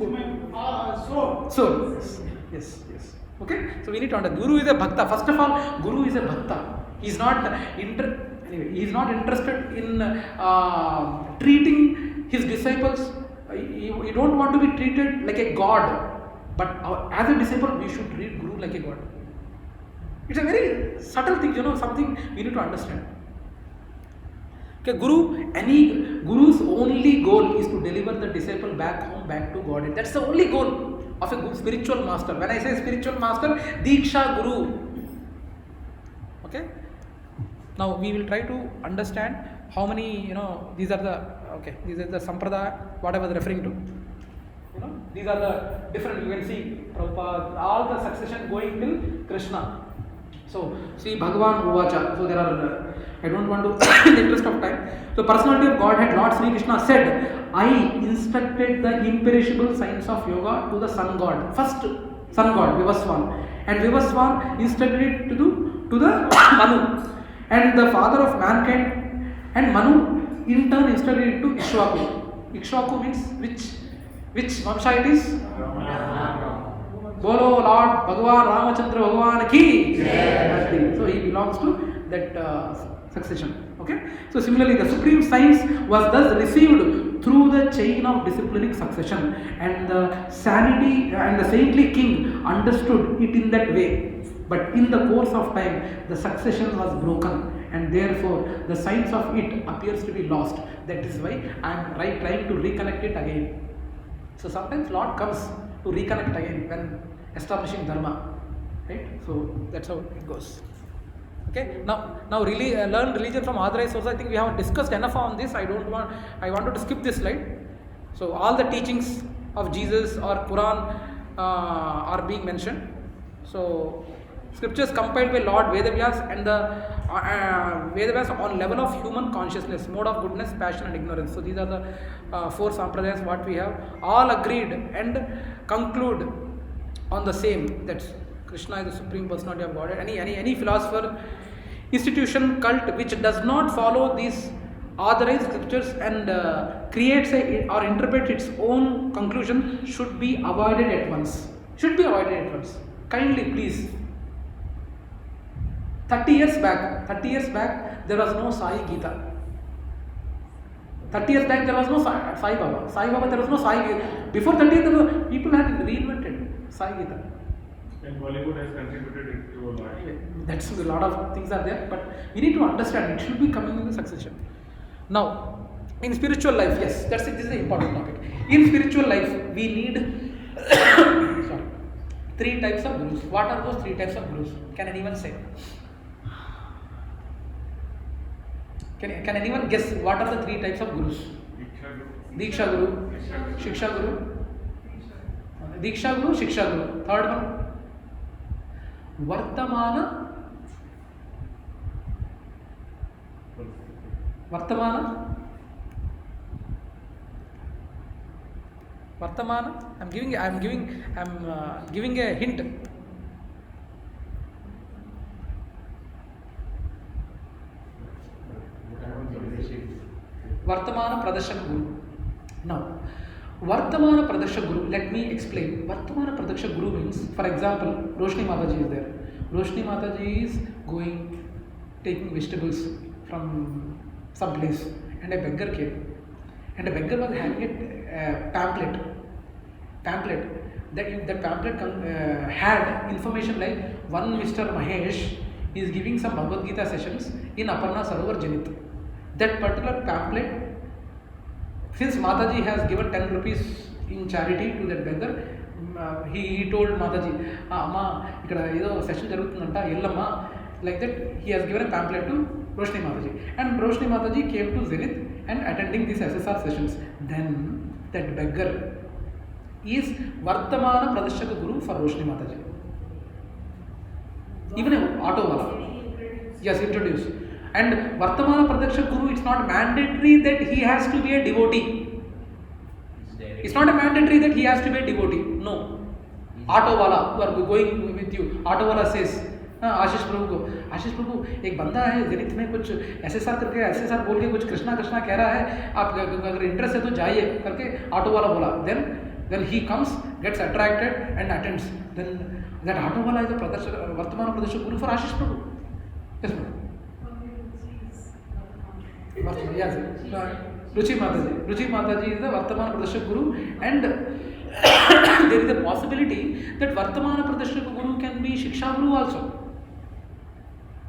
[SPEAKER 3] my soul.
[SPEAKER 1] So, yes. Okay. So we need to understand. Guru is a bhakta. First of all, Guru is a bhakta. He is not he is not interested in treating his disciples. You don't want to be treated like a god, but as a disciple, we should treat Guru like a god. It's a very subtle thing, something we need to understand. Okay, Guru's only goal is to deliver the disciple back home, back to God. That's the only goal of a good spiritual master. When I say spiritual master, Diksha Guru. Okay. Now we will try to understand how many, these are the sampradaya, what I was referring to. These are the different, you can see Prabhupada, all the succession going till Krishna. So, see Bhagavan Uvacha. So, there are, I don't want to, in the interest of time. So, personality of Godhead, Lord Sri Krishna said, I instructed the imperishable science of yoga to the sun god. First sun god, Vivaswan. And Vivaswan instructed it to the Manu. And the father of mankind, and Manu in turn instructed it to Ikshvaku. Ikshvaku means which Vamsha it is? Bolo Lord Bhagavan Ramachandra Bhagavan ki. So he belongs to that succession. Okay. So similarly, the supreme science was thus received through the chain of disciplinic succession, and the sanity and the saintly king understood it in that way. But in the course of time, the succession was broken, and therefore the science of it appears to be lost. That is why I am trying to reconnect it again. So sometimes Lord comes to reconnect again when establishing dharma, right? So that's how it goes. Okay. Now really learn religion from authorized sources. I think we have discussed enough on this. I wanted to skip this slide. So all the teachings of Jesus or Quran are being mentioned. So scriptures compiled by Lord Vedavyas and the Vedavyas on level of human consciousness, mode of goodness, passion and ignorance. So these are the four sampradayas what we have. All agreed and conclude on the same, that Krishna is the supreme personality of Godhead. Any philosopher, institution, cult which does not follow these authorized scriptures and creates or interprets its own conclusion should be avoided at once. Kindly, please. 30 years back, there was no Sai Gita. 30 years back, there was no Sai Baba. Sai Baba, there was no Sai Gita. Before 30 years, people had reinvented Sai Gita.
[SPEAKER 2] And Bollywood has contributed it to a lot.
[SPEAKER 1] That's a lot of things are there, but we need to understand it should be coming in the succession. Now, in spiritual life, yes, this is the important topic. In spiritual life, we need three types of gurus. What are those three types of gurus? Can anyone say? Can anyone guess what are the three types of gurus? Diksha Guru, Shiksha Guru, Diksha Guru, Shiksha Guru. Third one, Vartamana. I'm giving a hint. Vartamana Pradashak Guru. Now, Vartamana Pradashak Guru, let me explain. Vartamana Pradashak Guru means, for example, Roshni Mataji is there. Roshni Mataji is taking vegetables from some place, and a beggar came. And a beggar was having a pamphlet. That pamphlet had information like one Mr. Mahesh is giving some Bhagavad Gita sessions in Aparna Sarovar Zenith. That particular pamphlet, since Mataji has given 10 rupees in charity to that beggar, he told Mataji, Amma, ikkada edo session jarugutundanta, ellama. Like that, he has given a pamphlet to Roshni Mataji. And Roshni Mataji came to Zenith and attending these SSR sessions. Then, that beggar is Vartamana Pradashaka Guru for Roshni Mataji. Even an auto wala. Yes, introduce. And Vartamana Pradashaka Guru, it's not mandatory that he has to be a devotee.
[SPEAKER 5] It's
[SPEAKER 1] It's not a mandatory that he has to be a devotee. No. Auto wala who are going with you, auto wala says, आशीष प्रभु को, आशीष प्रभु एक बंदा है zenith में कुछ SSR करके SSR बोल के कुछ कृष्णा कृष्णा कह रहा है, आप अगर इंटरेस्ट है तो जाइए करके ऑटो वाला बोला. Then he comes, gets attracted and attends. Then that auto wala is a Vartamana Pradeshak Guru for Ashish Prabhu. Yes, ma'am. Yes, Ruchi Mataji. Ruchi Mataji is the Vartamana Pradeshak Guru, and there is a possibility that Vartamana Pradeshak Guru can be Shiksha Guru also.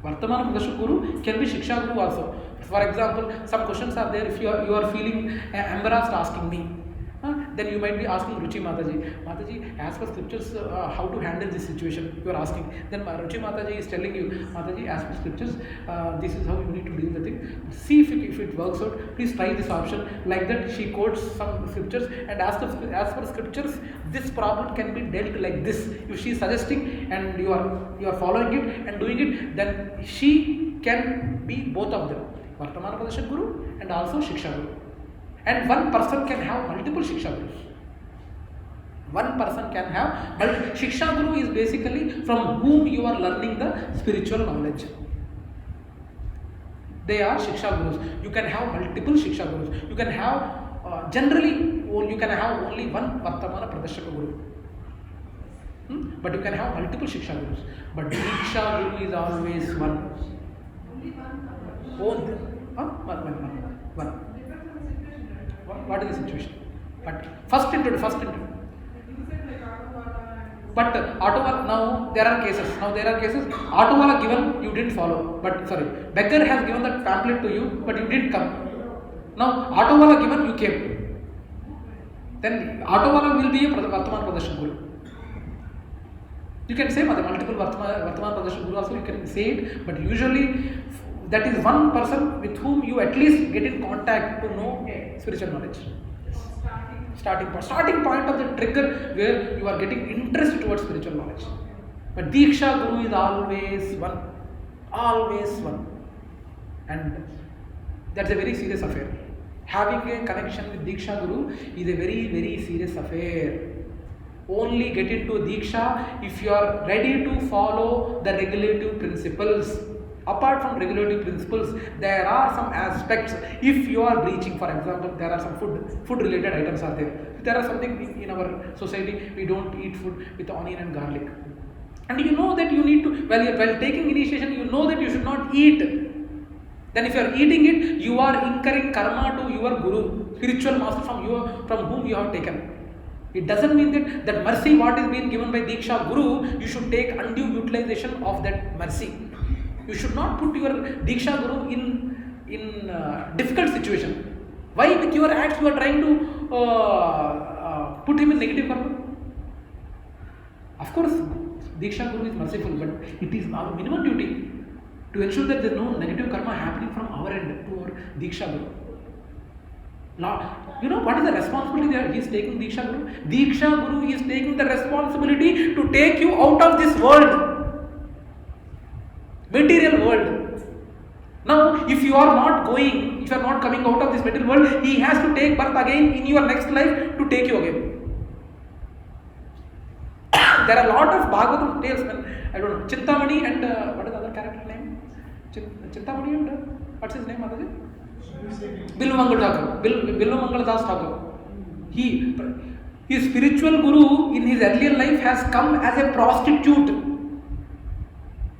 [SPEAKER 1] Vartamana Pradeshak Guru can be Shiksha Guru also. For example, some questions are there. If you are feeling embarrassed asking me, then you might be asking Ruchi Mataji. Mataji, as per scriptures, how to handle this situation? You are asking. Then Ruchi Mataji is telling you, Mataji, as per scriptures, this is how you need to deal with it. See if it works out. Please try this option. Like that, she quotes some scriptures, and as per scriptures, this problem can be dealt like this. If she is suggesting and you are following it and doing it, then she can be both of them, Vartamana Pradeshak Guru and also Shiksha Guru. And one person can have multiple Shiksha Gurus. One person can have Shiksha Guru is basically from whom you are learning the spiritual knowledge. They are Shiksha Gurus. You can have multiple Shiksha Gurus. You can have generally you can have only one Vartamana Pradeshaka Guru. But you can have multiple Shiksha Gurus. But Shiksha Guru is always one. One. What is the situation? But first interview. But auto now there are cases. Auto wala given, you didn't follow. But sorry, beggar has given that pamphlet to you, but you didn't come. Now auto wala given, you came. Then auto wala will be a Vartamana Pradeshak Guru. You can say multiple Vartamana Pradeshak Guru also. You can say it, but usually that is one person with whom you at least get in contact to know spiritual knowledge. Starting point of the trigger where you are getting interest towards spiritual knowledge. But Diksha Guru is always one. And that's a very serious affair. Having a connection with Diksha Guru is a very, very serious affair. Only get into Diksha if you are ready to follow the regulative principles. Apart from regulative principles, there are some aspects. If you are breaching, for example, there are some food related items are there. There are something in our society, we don't eat food with onion and garlic. And you know that you need to, while taking initiation, you know that you should not eat. Then if you are eating it, you are incurring karma to your guru, spiritual master from whom you have taken. It doesn't mean that mercy what is being given by Diksha Guru, you should take undue utilization of that mercy. You should not put your Diksha Guru in difficult situation. Why with your acts you are trying to put him in negative karma? Of course, Diksha Guru is merciful, but it is our minimum duty to ensure that there is no negative karma happening from our end to our Diksha Guru. Now, you know what is the responsibility there? He is taking Diksha Guru. Diksha Guru is taking the responsibility to take you out of this world. Material world. Now, if you are not coming out of this material world, he has to take birth again in your next life to take you again. There are a lot of Bhagavatam tales, I don't know, Chintamani and what is the other character name? Chintamani and what's his name, Mataji? Bilvamangal Das Thakur. His spiritual guru in his earlier life has come as a prostitute.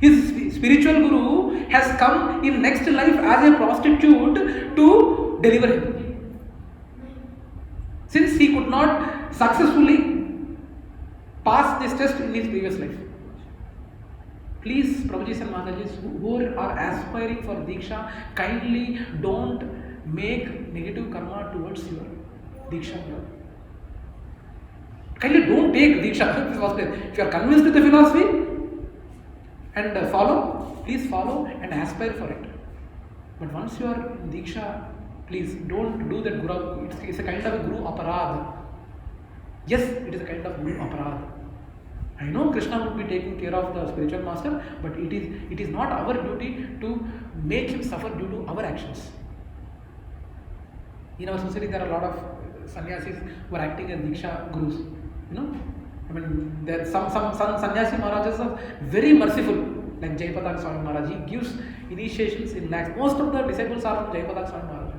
[SPEAKER 1] His spiritual guru has come in next life as a prostitute to deliver him. Since he could not successfully pass this test in his previous life. Please, Prabhujis and Matajis, who are aspiring for Diksha, kindly don't make negative karma towards your Diksha. Kindly don't take Diksha. If you are convinced with the philosophy, and please follow and aspire for it. But once you are in Diksha, please don't do that Guru. It's a kind of a Guru Aparad. Yes, it is a kind of Guru Aparad. I know Krishna would be taking care of the spiritual master, but it is not our duty to make him suffer due to our actions. In our society, there are a lot of sannyasis who are acting as Diksha Gurus. You know, I mean, there are some sannyasi Maharajas are very merciful, like Jayapatak Swami Maharaj. He gives initiations in lakhs. Most of the disciples are from Jayapatak Swami Maharaj.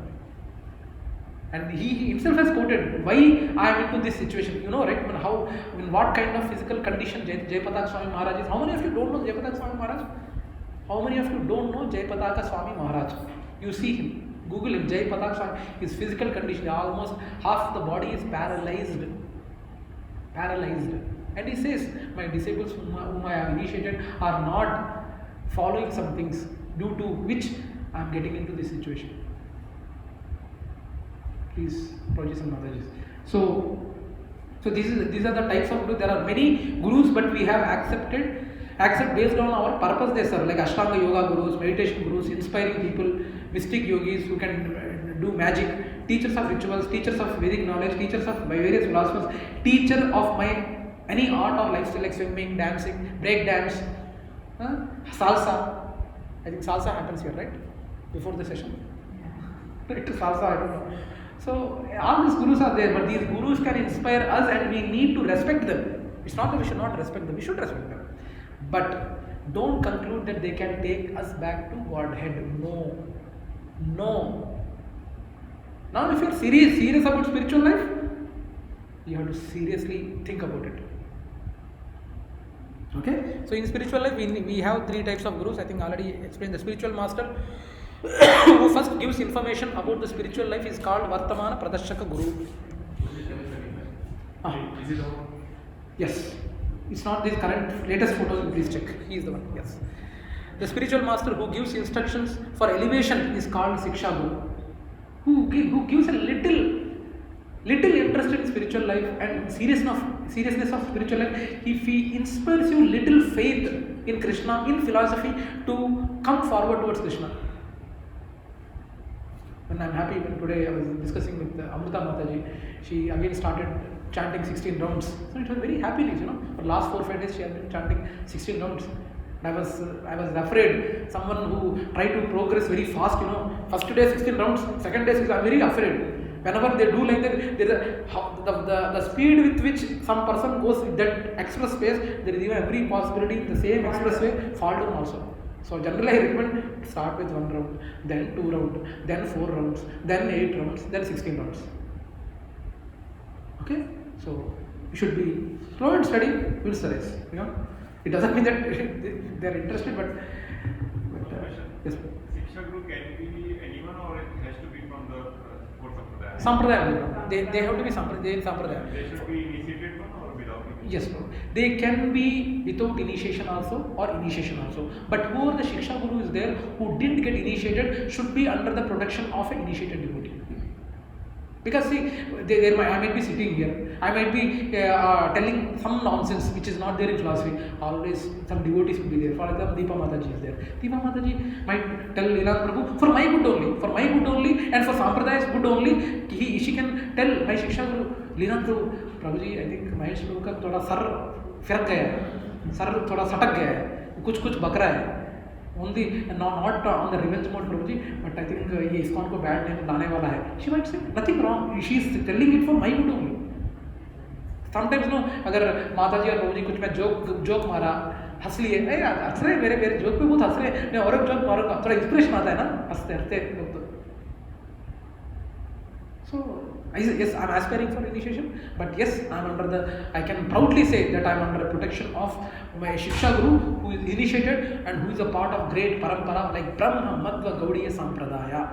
[SPEAKER 1] And he himself has quoted why I am into this situation. You know, right? I mean, how, I mean, what kind of physical condition Jayapatak Swami Maharaj is. How many of you don't know Jayapatak Swami Maharaj? How many of you don't know Jayapataka Swami Maharaj? You see him, Google him, Jayapataka Swami. His physical condition, almost half the body is paralyzed. And he says, my disciples whom I have initiated are not following some things due to which I am getting into this situation. Please, Prajis and Mataji. So these are the types of gurus. There are many gurus, but we have accept based on our purpose they serve, like Ashtanga Yoga gurus, meditation gurus, inspiring people, mystic yogis who can do magic, teachers of rituals, teachers of Vedic knowledge, teachers of by various philosophers, teacher of any art or lifestyle like swimming, dancing, break dance, salsa. I think salsa happens here, right? Before the session. Right, salsa, I don't know. So all these gurus are there, but these gurus can inspire us and we need to respect them. It's not that we should not respect them, we should respect them. But don't conclude that they can take us back to Godhead. No. Now if you are serious about spiritual life, you have to seriously think about it. Okay? So in spiritual life, we have three types of gurus. I think I already explained. The spiritual master who first gives information about the spiritual life is called Vartamana Pradashaka Guru.
[SPEAKER 2] Is it all?
[SPEAKER 1] Yes. It's not these current latest photos, please check. He is the one, yes. The spiritual master who gives instructions for elevation is called Siksha Guru. Who gives a little interest in spiritual life and seriousness of spiritual life. If he inspires you little faith in Krishna, in philosophy, to come forward towards Krishna. And I'm happy when today I was discussing with Amrita Mataji. She again started chanting 16 rounds. So it was very happy news, For last 4-5 days she has been chanting 16 rounds. I was afraid. Someone who tried to progress very fast, First day 16 rounds, second day 16. I'm very afraid. Whenever they do like that, the speed with which some person goes with that express pace, there is even every possibility in the same expressway fall down also. So generally I recommend start with 1 round, then 2 rounds, then 4 rounds, then 8 rounds, then 16 rounds. Okay? So you should be slow and steady, wins the race. It doesn't mean that they are interested, but yes.
[SPEAKER 2] Siksha Guru can be anyone or it has to be from the core Sampradaya?
[SPEAKER 1] Sampradaya. They have to be Sampradaya.
[SPEAKER 2] They should be initiated from or without initiation?
[SPEAKER 1] Yes, no. They can be without initiation also or initiation also. But whoever the Shiksha Guru is there who didn't get initiated should be under the protection of an initiated devotee. Because see, I might be sitting here, I might be telling some nonsense which is not there in philosophy. Always some devotees will be there. For example, Deepa Mataji is there. Deepa Mataji might tell Leela Prabhu for my good only, and for Sampradaya's good only. She can tell my Shiksha Guru, Leela Prabhuji, I think Mahesh Prabhu का थोड़ा sir फिर गया है, sir थोड़ा सटक गया है, कुछ बक रहा है. Only not on the revenge mode, Prabhuji, but I think ये ISKCON को bad name लाने वाला है. She might say nothing wrong. She is telling it for my good only. Sometimes अगर माताजी और प्रभुजी कुछ मैं जोक मारा, हंस लिए, हंस रहे मेरे जोक पे बहुत हंस रहे, मैं और एक जोक मारूंगा, थोड़ा इंस्पिरेशन आता है ना, हंसते लोग तो. So yes, I am aspiring for initiation, but yes, I can proudly say that I am under the protection of my Shiksha Guru who is initiated and who is a part of great parampara like Brahma Madhva Gaudiya Sampradaya.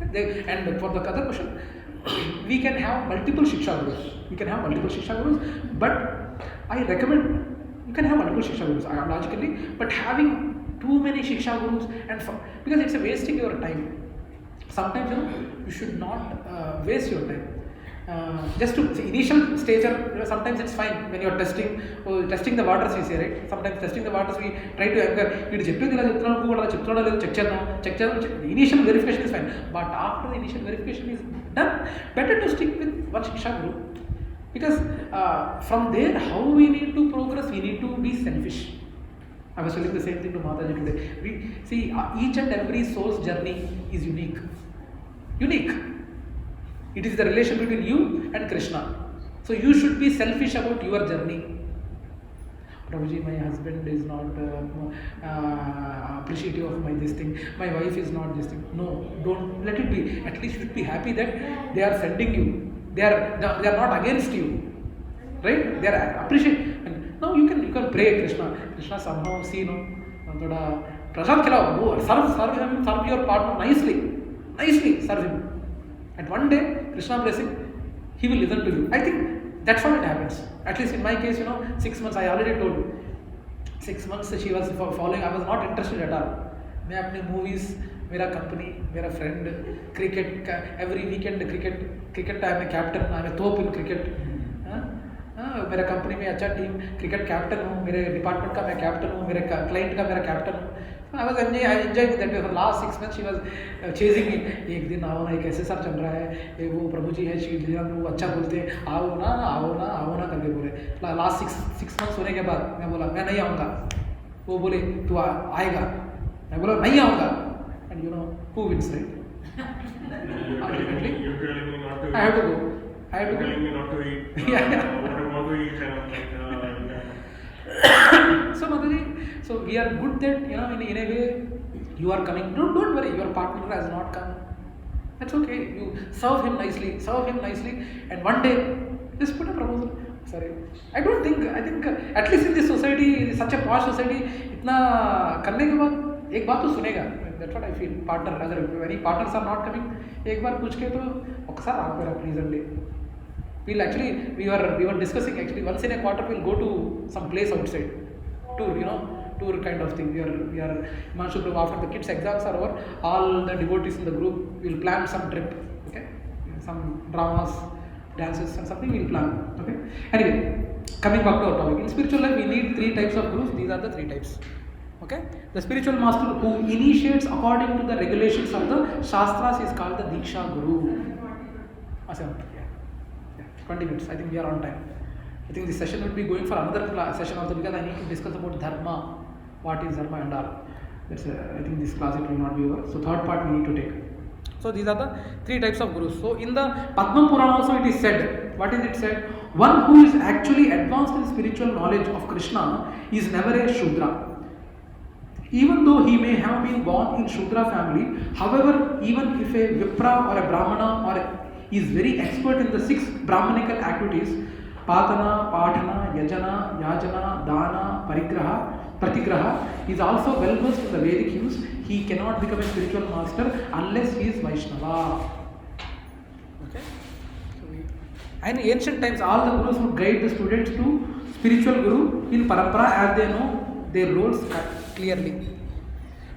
[SPEAKER 1] And for the other question, we can have multiple Shiksha Gurus. But I recommend you can have multiple Shiksha Gurus logically, but having too many Shiksha Gurus because it's a wasting your time. Sometimes you should not waste your time. Just to see, initial stage, sometimes it's fine when you're testing the waters, we say, right? Sometimes testing the waters, we try to anchor. The initial verification is fine. But after the initial verification is done, better to stick with one Shiksha Guru. Because from there, how we need to progress, we need to be selfish. I was telling the same thing to Mataji today. We see each and every soul's journey is unique. It is the relation between you and Krishna. So you should be selfish about your journey. Prabhuji, my husband is not appreciative of my this thing. My wife is not this thing. No, don't let it be. At least you should be happy that they are sending you. They are not against you, right? They are appreciating. And now you can pray Krishna. Krishna somehow see thoda prasad khilao. Serve him, serve your partner nicely serve him. And one day Krishna blessing, he will listen to you. I think that's how it happens. At least in my case, 6 months, I already told you. 6 months she was following, I was not interested at all. मैं अपने movies, मेरा company, मेरा friend, cricket, every weekend cricket I am a captain, I am a top in cricket. मेरा company में अच्छा team cricket captain हूँ, मेरे department का मैं कैप्टन हूँ, मेरे क्लाइंट का मेरा कैप्टन हूँ. I was enjoying that way for last 6 months. She was chasing me. एक दिन आओ ना, एक SSR चल रहा है, वो प्रभु जी है शीट दिया, वो अच्छा बोलते हैं, आओ ना करके बोले. लास्ट 6 months होने के बाद मैं बोला मैं नहीं आऊँगा. वो बोले तू आएगा. मैं बोला नहीं आऊँगा. And who wins, right? Ultimately, I have to go.
[SPEAKER 2] You're telling me not to eat.
[SPEAKER 1] Yeah.
[SPEAKER 2] What I want to eat, and I'm like,
[SPEAKER 1] So Mataji, so we are good that in a way you are coming. Don't worry, your partner has not come. That's okay. You serve him nicely, and one day just put a proposal. Sorry, I think at least in this society, such a posh society, इतना करने के बाद एक बात तो सुनेगा. That's what I feel. Partner, अगर any partners are not coming, एक बार पूछ के तो अक्सर आप मेरा pleasantly. We'll actually we were discussing actually once in a quarter we'll go to some place outside, tour kind of thing. We are Manshu Prabhu, after the kids' exams are over, all the devotees in the group will plan some trip. Okay, some dramas, dances, and something we'll plan. Okay. Anyway, coming back to our topic, in spiritual life we need 3 types of gurus. These are the 3 types. Okay, the spiritual master who initiates according to the regulations of the Shastras is called the Diksha Guru. 20 minutes. I think we are on time. I think this session will be going for another session also because I need to discuss about dharma, what is dharma and all. I think this class it will not be over. So third part we need to take. So these are the 3 types of gurus. So in the Padma Purana also it is said. What is it said? One who is actually advanced in spiritual knowledge of Krishna is never a Shudra. Even though he may have been born in Shudra family, however, even if a Vipra or a Brahmana is very expert in the 6 Brahmanical activities, Patana, Patana, Yajana, Yajana, Dana, Pratigraha, is also well versed in the Vedic hymns. He cannot become a spiritual master unless he is Vaishnava. Okay? And in ancient times, all the gurus would guide the students to spiritual guru in Parampara as they know their roles clearly.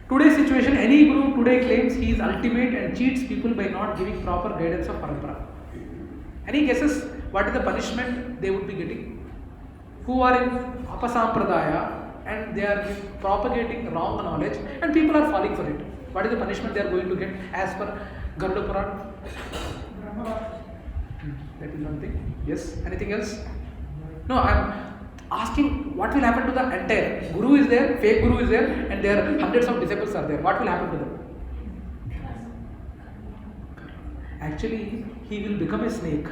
[SPEAKER 1] Today's situation, any guru today claims he is ultimate and cheats people by not giving proper guidance of Parampara. Any guesses what is the punishment they would be getting? Who are in Apasampradaya and they are propagating wrong knowledge and people are falling for it. What is the punishment they are going to get as per Garuda Purana? That is one thing. Yes. Anything else? No, I am asking what will happen to the entire guru is there, fake guru is there, and there are hundreds of disciples are there. What will happen to them? Actually, he will become a snake,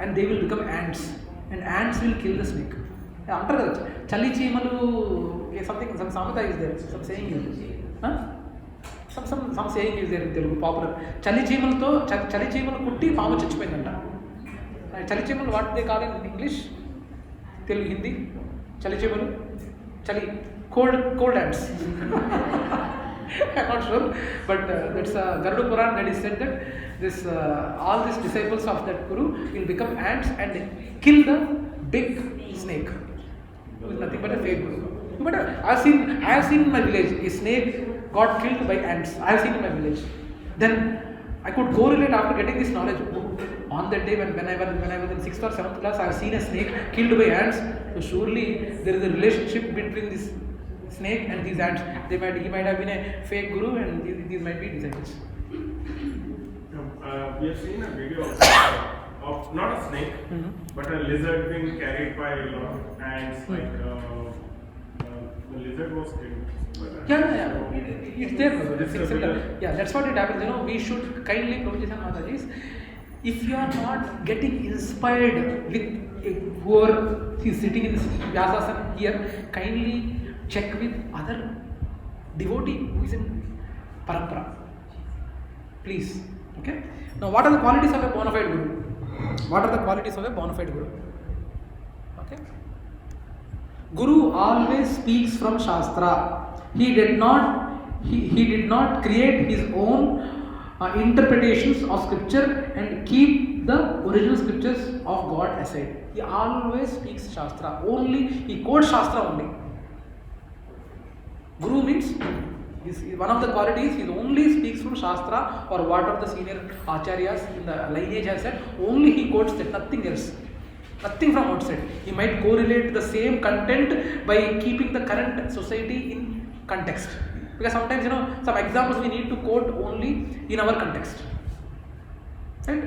[SPEAKER 1] and they will become ants, and ants will kill the snake. Chali Chimalu, something, some samata is there, some saying is there. Huh? Some saying is there in Telugu, popular. Chali Chimalu kutti paamu chachipoyindanta. Chali Chimalu, what they call in English? Telugu, Hindi, Chali Chimalu, Chali, cold ants. I'm not sure, but that's Garuda Puran that is said that this all these disciples of that guru will become ants and kill the big snake, who is nothing but a fake guru. But I have seen in my village a snake got killed by ants. I have seen in my village. Then I could correlate after getting this knowledge. On that day when I was in 6th or 7th class, I have seen a snake killed by ants. So surely there is a relationship between this snake and these ants. He might have been a fake guru and these might be disciples.
[SPEAKER 2] We have seen a video of not a snake, but a lizard being carried by a lot of ants. Like the lizard was killed.
[SPEAKER 1] Yeah. It's there. Yeah, that's what it happens. We should kindly, Prabhuji and Mataji's, if you are not getting inspired with whoever is sitting in Vyasasana here, kindly check with other devotee who is in Parampara. Please. Okay. Now, what are the qualities of a bona fide guru? What are the qualities of a bona fide guru? Okay. Guru always speaks from Shastra. He did not create his own interpretations of scripture and keep the original scriptures of God aside. He always speaks Shastra. He quotes Shastra only. Guru means, one of the qualities, he only speaks from Shastra or what are the senior acharyas in the lineage has said, only he quotes that, nothing else. Nothing from outside. He might correlate the same content by keeping the current society in context. Because sometimes, some examples we need to quote only in our context. Right?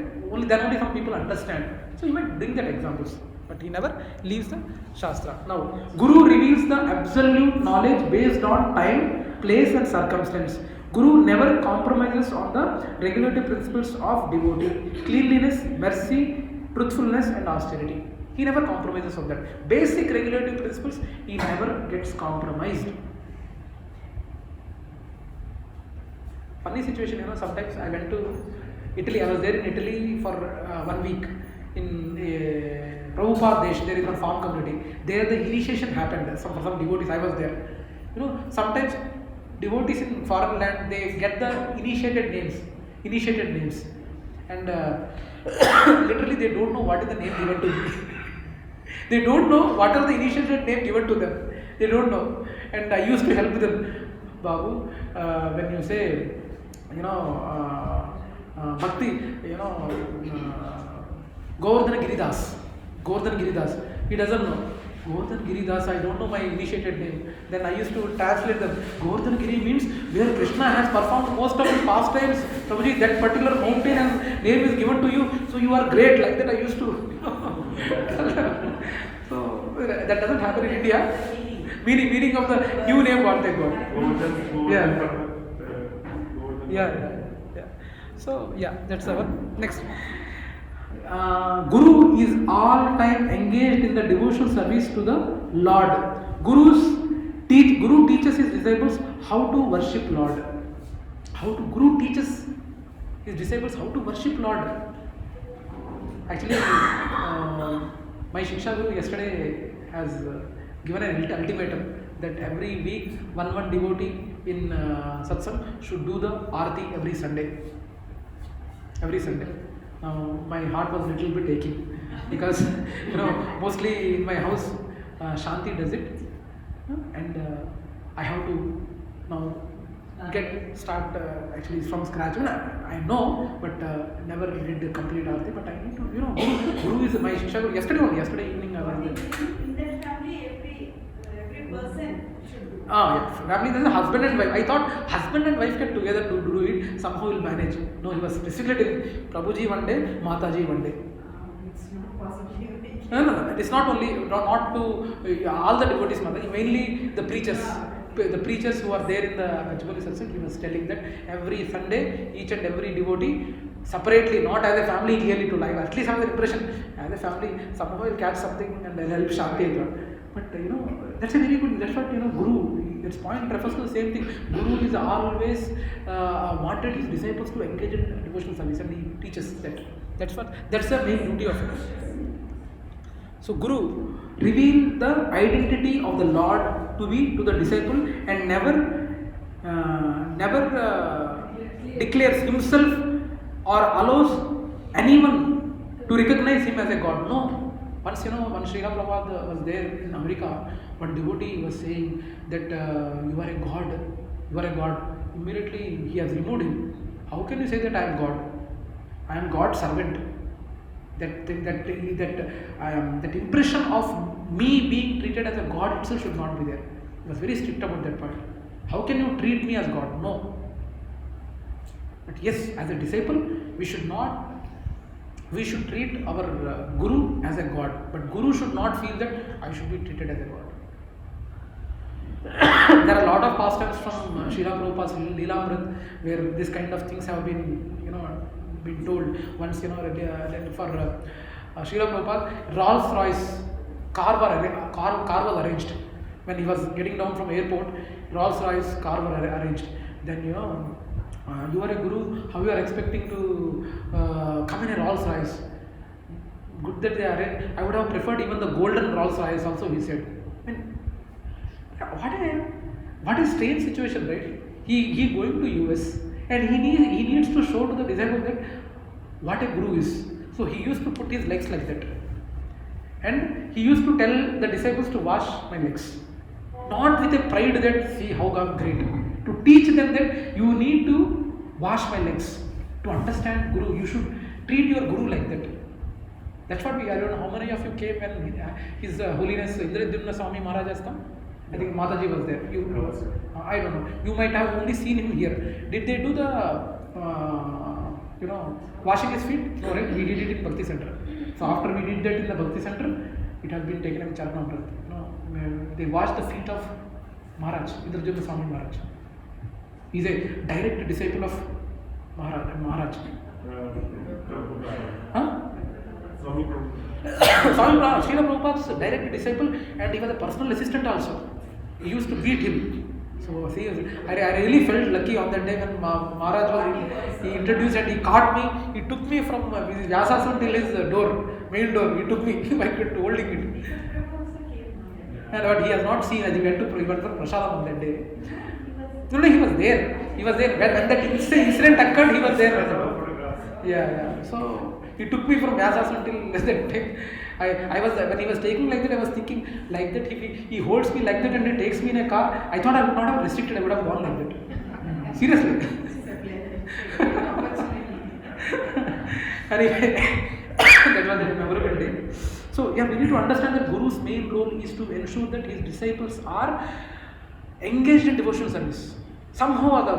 [SPEAKER 1] Then only some people understand. So he might bring that examples. But he never leaves the Shastra. Now, Guru reveals the absolute knowledge based on time, place and circumstance. Guru never compromises on the regulative principles of devotee, cleanliness, mercy, truthfulness and austerity. He never compromises on that. Basic regulative principles, he never gets compromised. Funny situation, sometimes I went to Italy. I was there in Italy for 1 week. In Prabhupada Desh, there is a farm community. There the initiation happened. For some devotees, I was there. Sometimes devotees in foreign land, they get the initiated names. And literally they don't know what is the name given to them. They don't know what are the initiated name given to them. They don't know. And I used to help them. Babu, when you say, Bhakti, Govardhan Giridas, he doesn't know. Govardhan Giridas, I don't know my initiated name. Then I used to translate them. Govardhan Giri means where Krishna has performed most of his pastimes. Prabhuji, that particular mountain and name is given to you, so you are great. Like that I used to. So that doesn't happen in India. Meaning of the new name what they got. Yeah. So that's our next. Guru is all time engaged in the devotional service to the Lord. Guru teaches his disciples how to worship Lord. Guru teaches his disciples how to worship Lord. Actually, my Shiksha Guru yesterday has given an ultimatum that every week one devotee in satsang should do the arati every Sunday. My heart was a little bit aching because mostly in my house Shanti does it, and I have to now start actually from scratch. I know, but never did the complete arati. But I need to, Guru is my Shiksha Guru. Yesterday evening I was there.
[SPEAKER 6] In that family, every person should do.
[SPEAKER 1] Family, there's a husband and wife. I thought husband and wife get together to do it, somehow will manage. No, he was specifically telling Prabhuji one day, Mataji one day.
[SPEAKER 6] It's not possible.
[SPEAKER 1] No. It is not only, not to all the devotees, mainly the preachers. The preachers who are there in the Gachibali Satsang, he was telling that every Sunday, each and every devotee, separately, not as a family clearly to live, at least have the impression, as a family, somehow will catch something and they'll help Shanti. But that's a very good, that's what Guru, its point refers to the same thing. Guru is always wanted his disciples to engage in devotional service, and he teaches that. That's the main duty of it. So Guru reveal the identity of the Lord to the disciple and never declares himself or allows anyone to recognize him as a God. No. Once when Srila Prabhupada was there in America, one devotee was saying that you are a God. Immediately he has removed him. How can you say that I am God? I am God's servant. That impression of me being treated as a God itself should not be there. He was very strict about that part. How can you treat me as God? No. But yes, as a disciple, we should treat our Guru as a God. But Guru should not feel that I should be treated as a God. There are a lot of pastimes from Srila Prabhupada's Leela Amrit where this kind of things have been, been told once, you know, for Srila Prabhupada, Rolls Royce car was arranged. When he was getting down from airport, Rolls Royce car was arranged. Then, you know, you are a guru, how you are expecting to come in a Rolls Royce? Good that they arranged. I would have preferred even the golden Rolls Royce also, he said. I mean, what a strange situation, right? He going to US and he needs to show to the disciple that what a guru is. So he used to put his legs like that. And he used to tell the disciples to wash my legs. Not with a pride that, see how I'm great. To teach them that you need to wash my legs. To understand Guru, you should treat your Guru like that. That's what I don't know how many of you came when His Holiness Indradyumna Swami Maharaj has come. I think Mataji was there. I don't know. You might have only seen him here. Did they do the, washing his feet? No, right? We did it in Bhakti Center. So after we did that in the Bhakti Center, it has been taken in Charanamrita. They washed the feet of Maharaj, Indradyumna Swami Maharaj. He is a direct disciple of Maharaj. Swami Srila Prabhupada's direct disciple, and he was a personal assistant also. He used to beat him. So see, I really felt lucky on that day when Maharaj was, he introduced and he caught me. He took me from Vyasasana till his main door. He took me, I kept holding it. And what he has not seen as he went for Prasadam on that day. No, he was there. He was there. When that incident occurred, he was there. Yeah. So he took me from Vyasasana till that time. I was, when he was taking like that, I was thinking like that, if he holds me like that and he takes me in a car, I thought I would not have restricted, I would have gone like that. Seriously. Anyway, that was a memorable day. So yeah, we need to understand that Guru's main role is to ensure that his disciples are engaged in devotional service. Somehow or the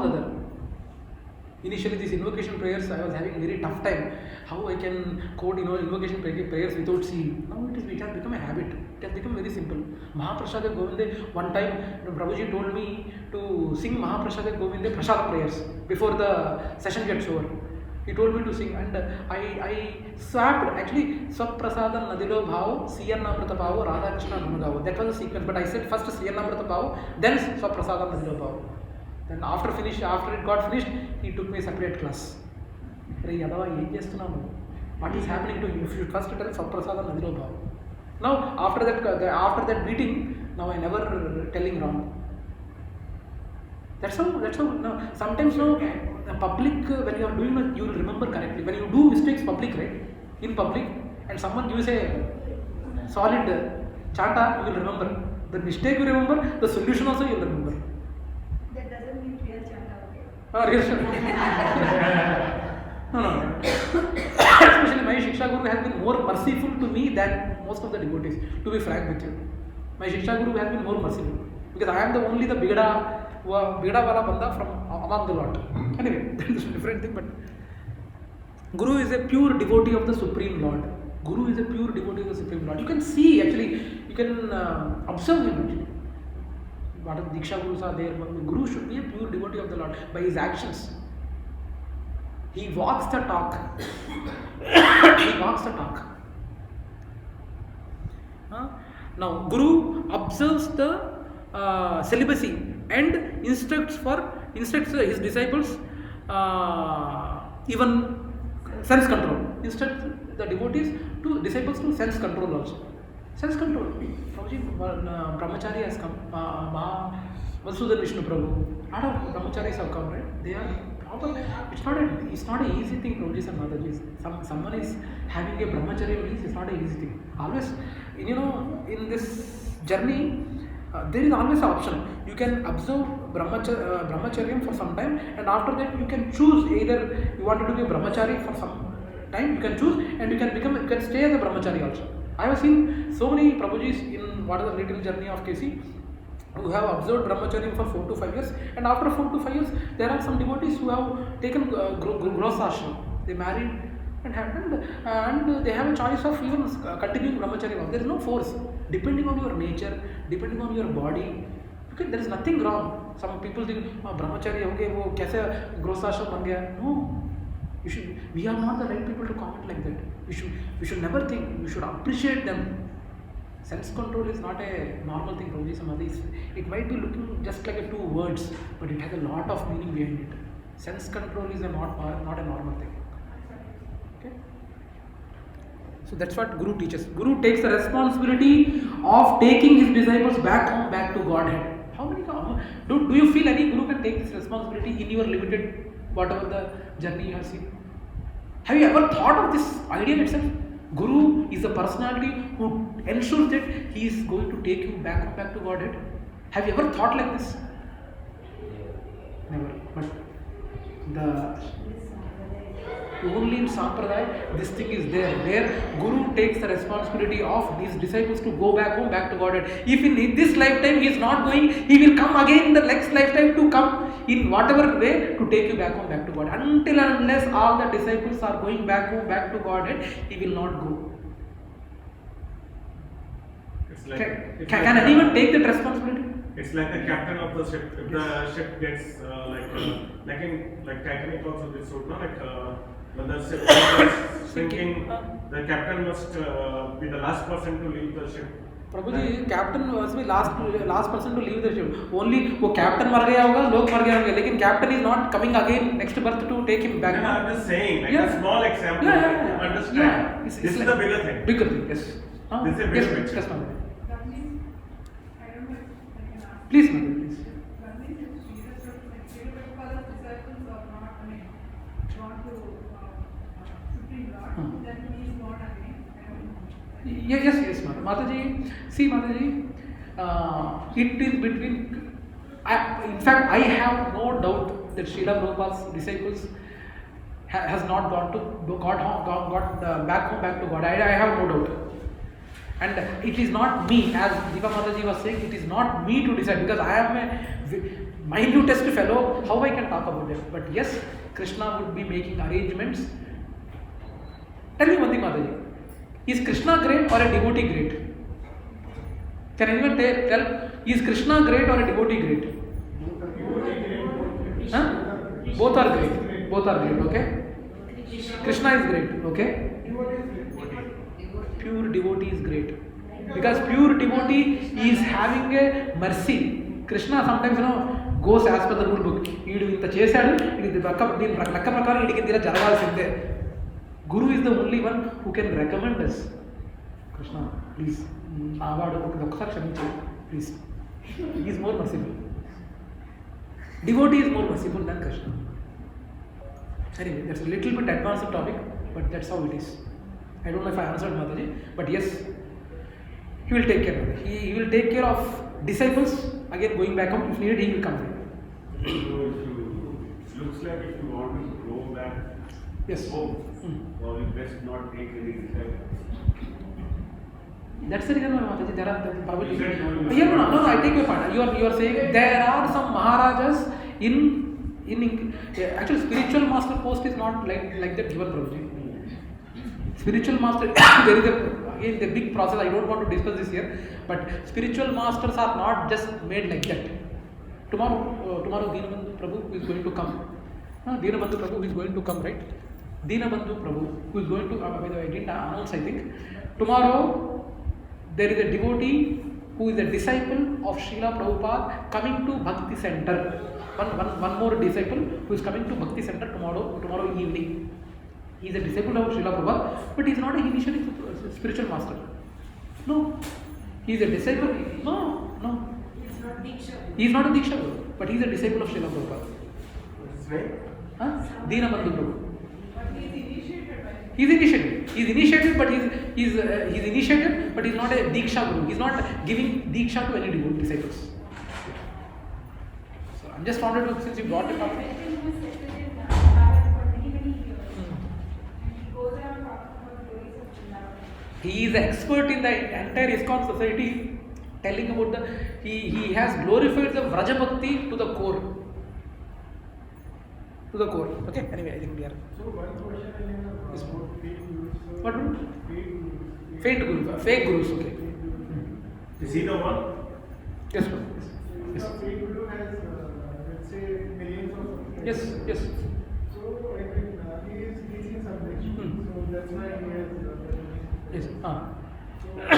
[SPEAKER 1] other. Initially, these invocation prayers, I was having a very tough time. How I can code, invocation prayers without seeing. Now it has become a habit. It has become very simple. Mahaprasada Govinde, one time Prabhuji told me to sing Mahaprasada Govinde Prasad prayers before the session gets over. He told me to sing, and I swapped, actually, Swaprasada Nadilo Bhao, Siyanamrita Bhao, Radha Krishna Gunagao. That was the sequence, but I said first Siyanamrita Bhao, then Swaprasada Nadilo Bhao. Then after it got finished, he took me a separate class. What is happening to you? If you first tell Swaprasada Nadilo Bhao. Now, after that beating, now I never telling wrong. That's how. Now, sometimes public, when you are doing it, you will remember correctly. When you do mistakes public, right? In public, and someone gives a solid chanta, you will remember. The mistake you remember, the solution also you will remember.
[SPEAKER 6] That doesn't mean real chanta, okay?
[SPEAKER 1] Real chanta. No. Especially my Shiksha Guru has been more merciful to me than most of the devotees, to be frank with you. My Shiksha Guru has been more merciful. Because I am the only Bigada wala banda from among the lot. Anyway, that is a different thing, but Guru is a pure devotee of the Supreme Lord. Guru is a pure devotee of the Supreme Lord. You can see, actually, you can observe him actually. What are the Diksha Gurus are there? Guru should be a pure devotee of the Lord by his actions. He walks the talk. Now, Guru observes the celibacy and instructs his disciples even sense control. Instructs the disciples to sense control also. Sense control. Brahmachari has come. Vasudhan Vishnu Prabhu. A lot of brahmacharis have come, right? They are proper. It's not an easy thing, Prabhuji and Mataji. Someone is having a brahmacharya release. It's not an easy thing. Always, in this journey, there is always an option. You can observe brahmacharyam for some time, and after that you can choose either you want to be a brahmachari for some time. You can choose, and you can stay as a brahmachari also. I have seen so many Prabhujis in what is the little journey of KC who have observed brahmacharya for 4 to 5 years, and after 4 to 5 years, there are some devotees who have taken grosashram. They married and they have a choice of even continuing brahmacharya. There is no force. Depending on your nature, depending on your body, you Okay, there is nothing wrong. Some people think, brahmachari हो गए, वो कैसे गृहस्थाश्रम बन गया? No, we are not the right people to comment like that. We should never think. We should appreciate them. Sense control is not a normal thing, Prabhuji. Samadhi, it might be looking just like a 2 words, but it has a lot of meaning behind it. Sense control is not a normal thing. Okay. So that's what Guru teaches. Guru takes the responsibility of taking his disciples back home, back to Godhead. How many? Do you feel any Guru can take this responsibility in your limited, whatever the journey you have seen? Have you ever thought of this idea itself? Guru is a personality who ensures that he is going to take you back home, back to Godhead. Have you ever thought like this? Never. But only in Sampradaya, this thing is there, where Guru takes the responsibility of his disciples to go back home, back to Godhead. If in this lifetime he is not going, he will come again in the next lifetime to come in whatever way to take you back home, back to God. Until and unless all the disciples are going back home, back to Godhead, he will not go.
[SPEAKER 2] It's like,
[SPEAKER 1] Can anyone take that responsibility?
[SPEAKER 2] It's like the captain of the ship. If the ship gets like in Titanic also this would not when the ship is sinking, the captain must be the last person to leave the ship.
[SPEAKER 1] Prabhuji, captain was the last person to leave the ship. Only वो captain मर गया होगा, लोग मर गए होंगे, लेकिन captain is not coming again next birth to take him back.
[SPEAKER 2] No, I'm just saying, like a small example to understand.
[SPEAKER 1] Yeah.
[SPEAKER 2] This is the bigger thing.
[SPEAKER 1] Bigger thing, yes.
[SPEAKER 2] This is a bigger
[SPEAKER 1] yes,
[SPEAKER 2] picture.
[SPEAKER 1] yes, ma'am.
[SPEAKER 6] That means, I don't know if I can ask.
[SPEAKER 1] Please, ma'am, please.
[SPEAKER 6] That means if Jesus was like, Prabhupada's disciples are not, gone to Supreme Lord, then he is not again. I don't know.
[SPEAKER 1] Yes, ma'am. Mataji, see, Mataji, it is between. In fact, I have no doubt that Srila Prabhupada's disciples has not got back home, back to God. I have no doubt. And it is not me, as Deepa Mataji was saying, it is not me to decide, because I am a minutest fellow, how I can talk about it. But yes, Krishna would be making arrangements. Tell me one thing, Mataji. Is Krishna great or a devotee great? Can anyone tell, is Krishna great or a devotee great? Huh? Both are great. Both are great, okay? Krishna is great, okay? Pure devotee is great. Because pure devotee is having a mercy. Krishna sometimes, goes as per the rule book. Guru is the only one who can recommend us. Krishna, please. Please. He is more merciful. Devotee is more merciful than Krishna. Anyway, that's a little bit advanced topic, but that's how it is. I don't know if I answered Mataji, but yes, he will take care of it. He will take care of disciples. Again, going back home, if needed, he will come back.
[SPEAKER 2] So it looks like if you want to go back home, probably best not take any disciples.
[SPEAKER 1] That's the reason why, Mataji, there are probably.
[SPEAKER 2] You said no,
[SPEAKER 1] No, I take your point. You are saying there are some Maharajas in actually spiritual master post is not like that given, Prabhuji. Spiritual master, there is a big process. I don't want to discuss this here, but spiritual masters are not just made like that. Tomorrow Dinabandhu Prabhu is going to come. Dinabandhu Prabhu is going to come, right? Dinabandhu Prabhu who is going to, by the way, I didn't announce, I think. Tomorrow there is a devotee who is a disciple of Srila Prabhupada coming to Bhakti Center. One more disciple who is coming to Bhakti Center tomorrow evening. He is a disciple of Srila Prabhupada, but he is not a initially spiritual master. No. He is a disciple. No. He is not a Diksha Guru, but he is a disciple of Srila Prabhupada.
[SPEAKER 2] What's his name?
[SPEAKER 1] Dinabandhu Prabhu.
[SPEAKER 6] But he is initiated by him.
[SPEAKER 1] He is initiated, but he is initiated, but he is not a Diksha Guru. He is not giving Diksha to any disciples. So I just wanted to, since you brought it up. He is an expert in the entire ISKCON society, telling about he has glorified the Vraja Bhakti to the core. Okay, anyway, I think we are.
[SPEAKER 3] So one question I have
[SPEAKER 1] Yes,
[SPEAKER 3] about fake gurus.
[SPEAKER 1] What guru?
[SPEAKER 3] Fake gurus.
[SPEAKER 1] Fake gurus, okay.
[SPEAKER 2] Is he the one?
[SPEAKER 1] Yes, sir. Yes.
[SPEAKER 3] has, let's say, millions of subscribers.
[SPEAKER 1] Yes, yes.
[SPEAKER 3] So, I mean, he is teaching something. So, that's why he has.
[SPEAKER 1] Yes.
[SPEAKER 3] So, I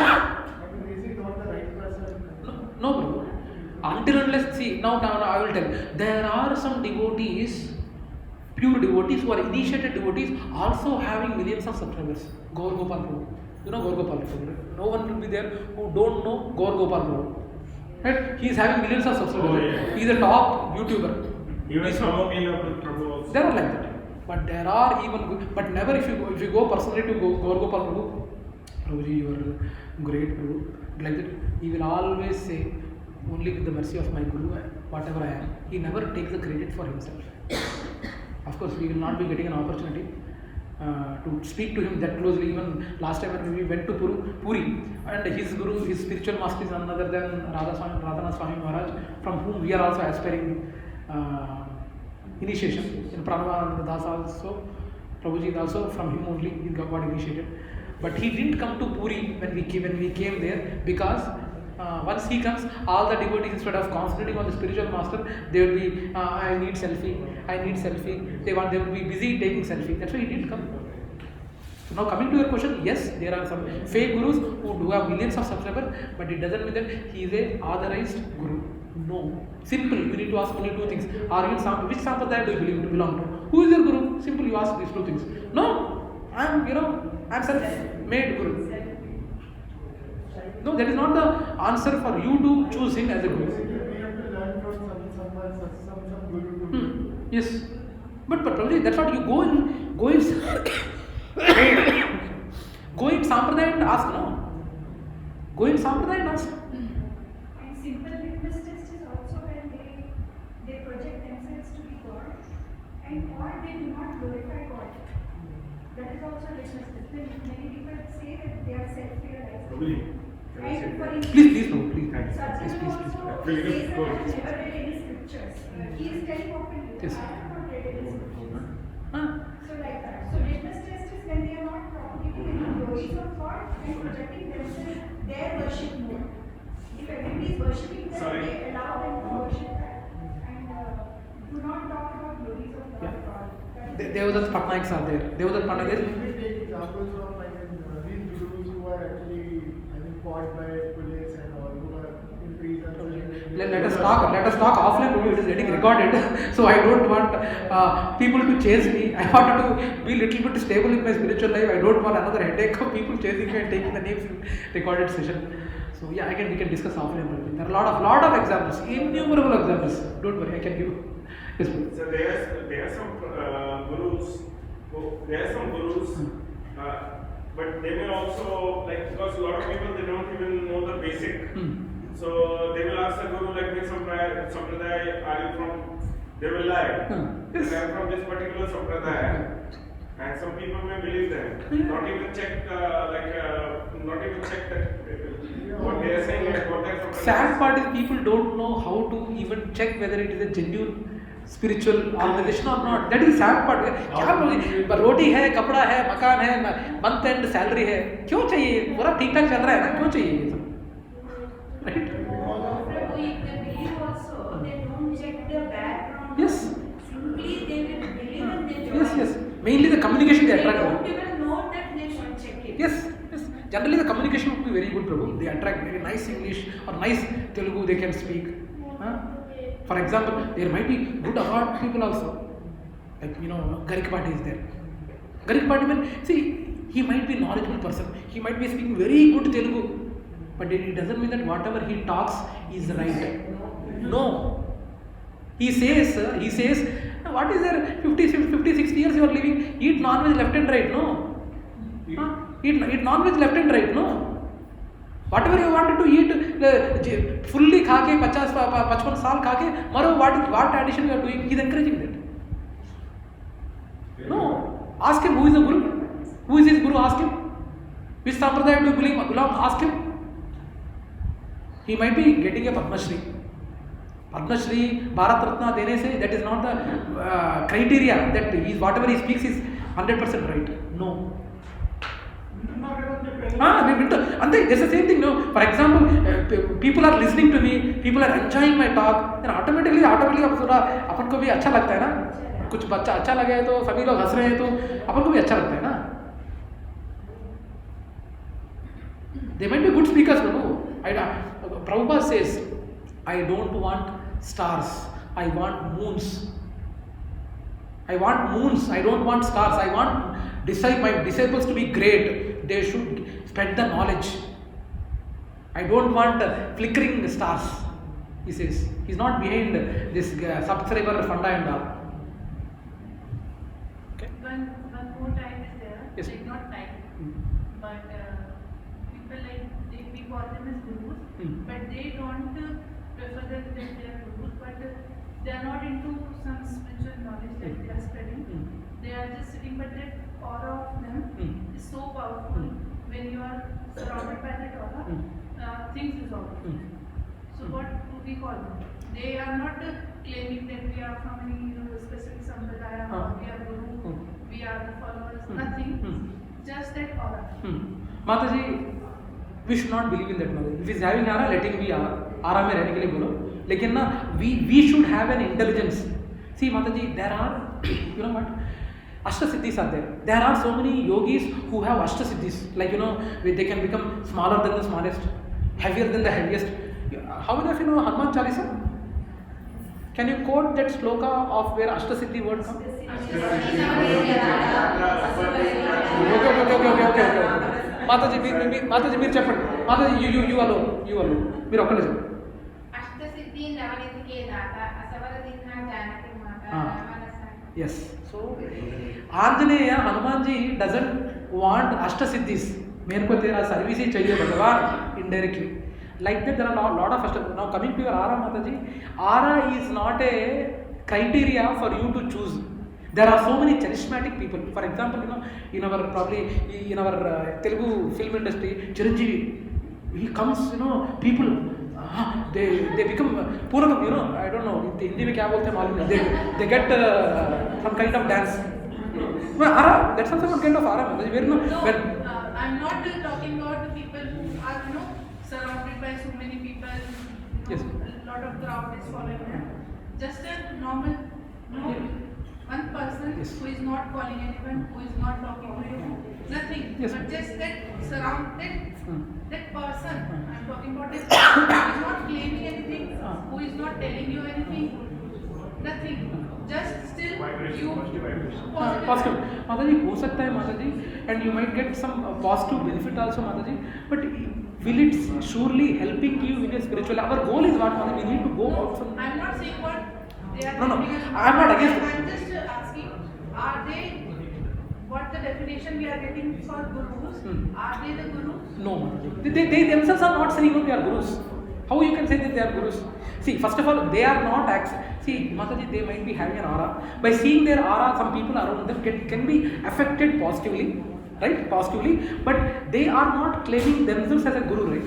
[SPEAKER 3] mean, is he not the right person?
[SPEAKER 1] No, bro. Until unless, see, now I will tell. There are some devotees, pure devotees who are initiated devotees, also having millions of subscribers. Gaur Gopal Prabhu. You know Gaur Gopal Prabhu. No one will be there who don't know Gaur Gopal Prabhu. Right? He is having millions of subscribers.
[SPEAKER 2] Oh, yeah.
[SPEAKER 1] He is a top YouTuber.
[SPEAKER 2] Even some of me love Prabhu also.
[SPEAKER 1] There are like that. But there are even, but never if you go personally to Gaur Gopal Prabhu, Prabhuji, you are great Prabhu. Like that, he will always say, only with the mercy of my Guru, whatever I am. He never takes the credit for himself. Of course, we will not be getting an opportunity to speak to him that closely. Even last time when we went to Puri, and his Guru, his spiritual master is none other than Radhanath Swami Maharaj, from whom we are also aspiring initiation. In Pranavananda Das also, Prabhuji also, from him only he got initiated. But he didn't come to Puri when we came there, because once he comes, all the devotees, instead of concentrating on the spiritual master, they will be, I need selfie. They will be busy taking selfie. That's why he didn't come. So now coming to your question, yes, there are some fake gurus who do have millions of subscribers, but it doesn't mean that he is a authorized guru. No. Simple. You need to ask only two things. Are you in which sampradaya do you belong to? Who is your guru? Simple. You ask these two things. No. I'm self-made guru. No, that is not the answer for you to choose him as a guru.
[SPEAKER 3] We have to learn from some guru.
[SPEAKER 1] Yes. But probably that's what you go in go in sampradaya and ask, no? Go in sampradaya and ask.
[SPEAKER 6] And simple litmus test is also when they project themselves to be God, and or they do not glorify God. That is also litmus test. Many people say that they are self-realized.
[SPEAKER 2] Prabhuji, can I say
[SPEAKER 6] And for
[SPEAKER 2] that?
[SPEAKER 6] instance,
[SPEAKER 1] Please, no, please.
[SPEAKER 6] Sadhguru
[SPEAKER 1] Please.
[SPEAKER 6] also
[SPEAKER 2] Please,
[SPEAKER 6] says that
[SPEAKER 2] go
[SPEAKER 6] I
[SPEAKER 2] ahead.
[SPEAKER 6] have never read any scriptures. He is telling openly,
[SPEAKER 1] Yes.
[SPEAKER 6] I have not read any scriptures.
[SPEAKER 1] Huh?
[SPEAKER 6] So like that. So litmus test is when they are not propagating any glories of God and projecting themselves their worship mode. If everybody is worshipping them,
[SPEAKER 2] Sorry.
[SPEAKER 6] they allow them to worship that and do not talk about glories of God at all. That is-
[SPEAKER 1] Devadat Patnaiks are there. Devadat Patnaik
[SPEAKER 3] We
[SPEAKER 1] is.
[SPEAKER 3] take examples of these gurus who are actually caught by police and all, who are in prison.
[SPEAKER 1] Let us talk offline. It is getting recorded, so I don't want people to chase me. I want to be little bit stable in my spiritual life. I don't want another headache of people chasing me and taking the names in recorded session. So yeah, again we can discuss offline. There are a lot of examples, innumerable examples. Don't worry, I can give. Yes, please.
[SPEAKER 2] So there are some gurus. There are some gurus, but they may also, like, because a lot of people, they don't even know the basic. So they will ask the guru, like, which sampradaya are you from? They will lie.
[SPEAKER 1] Yes.
[SPEAKER 2] I am from this particular sampradaya. And some people may believe them. Not even check that what they are saying, like what their sampradaya
[SPEAKER 1] Sad
[SPEAKER 2] is.
[SPEAKER 1] part is people don't know how to even check whether it is a genuine spiritual organization or not. That is sad part. क्या बोले? रोटी है, कपड़ा है, मकान है, month and salary है. क्यों चाहिए? पूरा ठीक ठाक चल रहा है ना? क्यों चाहिए ये सब? Right?
[SPEAKER 4] Prabhu, if they believe also, they don't check the background.
[SPEAKER 1] Yes.
[SPEAKER 4] Simply they will believe and they join.
[SPEAKER 1] Yes. Mainly the communication they
[SPEAKER 4] They
[SPEAKER 1] attract.
[SPEAKER 4] don't even know that they should check it.
[SPEAKER 1] Yes. Generally the communication would be very good, Prabhu. They attract very nice English or nice Telugu they can speak. For example, there might be good award people also. Like, Garikpati is there. Garikpati means, see, he might be a knowledgeable person. He might be speaking very good Telugu. But it doesn't mean that whatever he talks is right. No. He says, what is there, 50, 60 years you are living, eat non-veg left and right, no? Eat non-veg left and right, no? Whatever you wanted to eat, fully खा के 55 साल खा के मरो, what addition you are doing? He is encouraging that. No, ask him who is the guru. Who is his guru? Ask him. Which sampradaya do you belong? Ask him. He might be getting a Padma Shri. Padma Shri, Bharat Ratna देने से, that is not the criteria that whatever he speaks is 100% right. No. There's the same thing, no? For example, people are listening to me, people are enjoying my talk, then automatically automatically अब थोड़ा अपन को भी अच्छा लगता है ना, कुछ बच्चा अच्छा लगे है तो सभी लोग हंस रहे हैं तो अपन को भी अच्छा लगता है ना. They might be good speakers, no. Prabhupada says, I don't want stars, I want moons. I want moons, I don't want stars. I want my disciples to be great. They should spread the knowledge. I don't want flickering stars, he says. He's not behind this subscriber funda and all. Okay.
[SPEAKER 4] One more type is there,
[SPEAKER 1] Yes.
[SPEAKER 4] like not type, but people like we call them as gurus, but they don't prefer that they are gurus, but they are not into some spiritual knowledge that they are spreading. They are just sitting, but that aura of them is so powerful. When you are surrounded by that aura, things resolve. So what do we call them? They are not claiming that we are from any specific sampradaya, or we are guru, we are the followers, nothing. Just that aura.
[SPEAKER 1] Mataji, we should not believe in that knowledge. If he's having aura, let him be aura में रहने के लिए बोलो. लेकिन ना, we should have an intelligence. See, Mataji, there are, you know what? Ashtasiddhis are there. There are so many yogis who have Ashtasiddhis. Like, they can become smaller than the smallest, heavier than the heaviest. How many of you know Hanuman Chalisa? Can you quote that sloka of where Ashtasiddhi word comes? Okay. Mataji, మీరు చెప్పండి. Mataji, you alone. మీరు ఒక్కలే చెప్పండి.
[SPEAKER 7] అష్టసిద్ధి నవనిధికే దాత అసవర దిన జానకి మాత.
[SPEAKER 1] Yes. So, Anjaneya, Hanuman ji doesn't want Ashtasiddhis. मेरे को तेरा सर्विस ही चाहिए भगवान, indirectly. Like that, there are a lot of Ashtasiddhis. Now, coming to your aura, Mataji, aura is not a criteria for you to choose. There are so many charismatic people. For example, in our Telugu film industry, Chiranjeevi, he comes, people, they become Purakam, I don't know, in Hindi में क्या बोलते हैं मालूम नहीं. They get some kind of dance. Well, aura, that's also one kind of aura.
[SPEAKER 4] I'm not talking about the people who are, surrounded by so many people.
[SPEAKER 1] Yes.
[SPEAKER 4] A lot of crowd is following them. Just a normal, one person who is not calling anyone, who is not talking to you, nothing.
[SPEAKER 1] Yes.
[SPEAKER 4] But just that surrounded, that person. I'm talking about that person who is not claiming anything, who is not telling you anything, nothing. Just still you
[SPEAKER 1] positive. Mataji, हो सकता है Mataji, and you might get some positive benefit also Mataji, but will it surely helping you in your spiritual? Our goal is what Mataji, we need to go out from.
[SPEAKER 4] I'm not saying what they are
[SPEAKER 1] No,
[SPEAKER 4] telling us.
[SPEAKER 1] I'm not against it.
[SPEAKER 4] I'm just asking, are they, what the definition we are getting for gurus, are they the gurus?
[SPEAKER 1] No, Mataji. They themselves are not saying they are gurus. How you can say that they are gurus? See, first of all, they are not see, Mataji, they might be having an aura. By seeing their aura, some people around them can be affected positively, right? Positively, but they are not claiming themselves as a guru, right?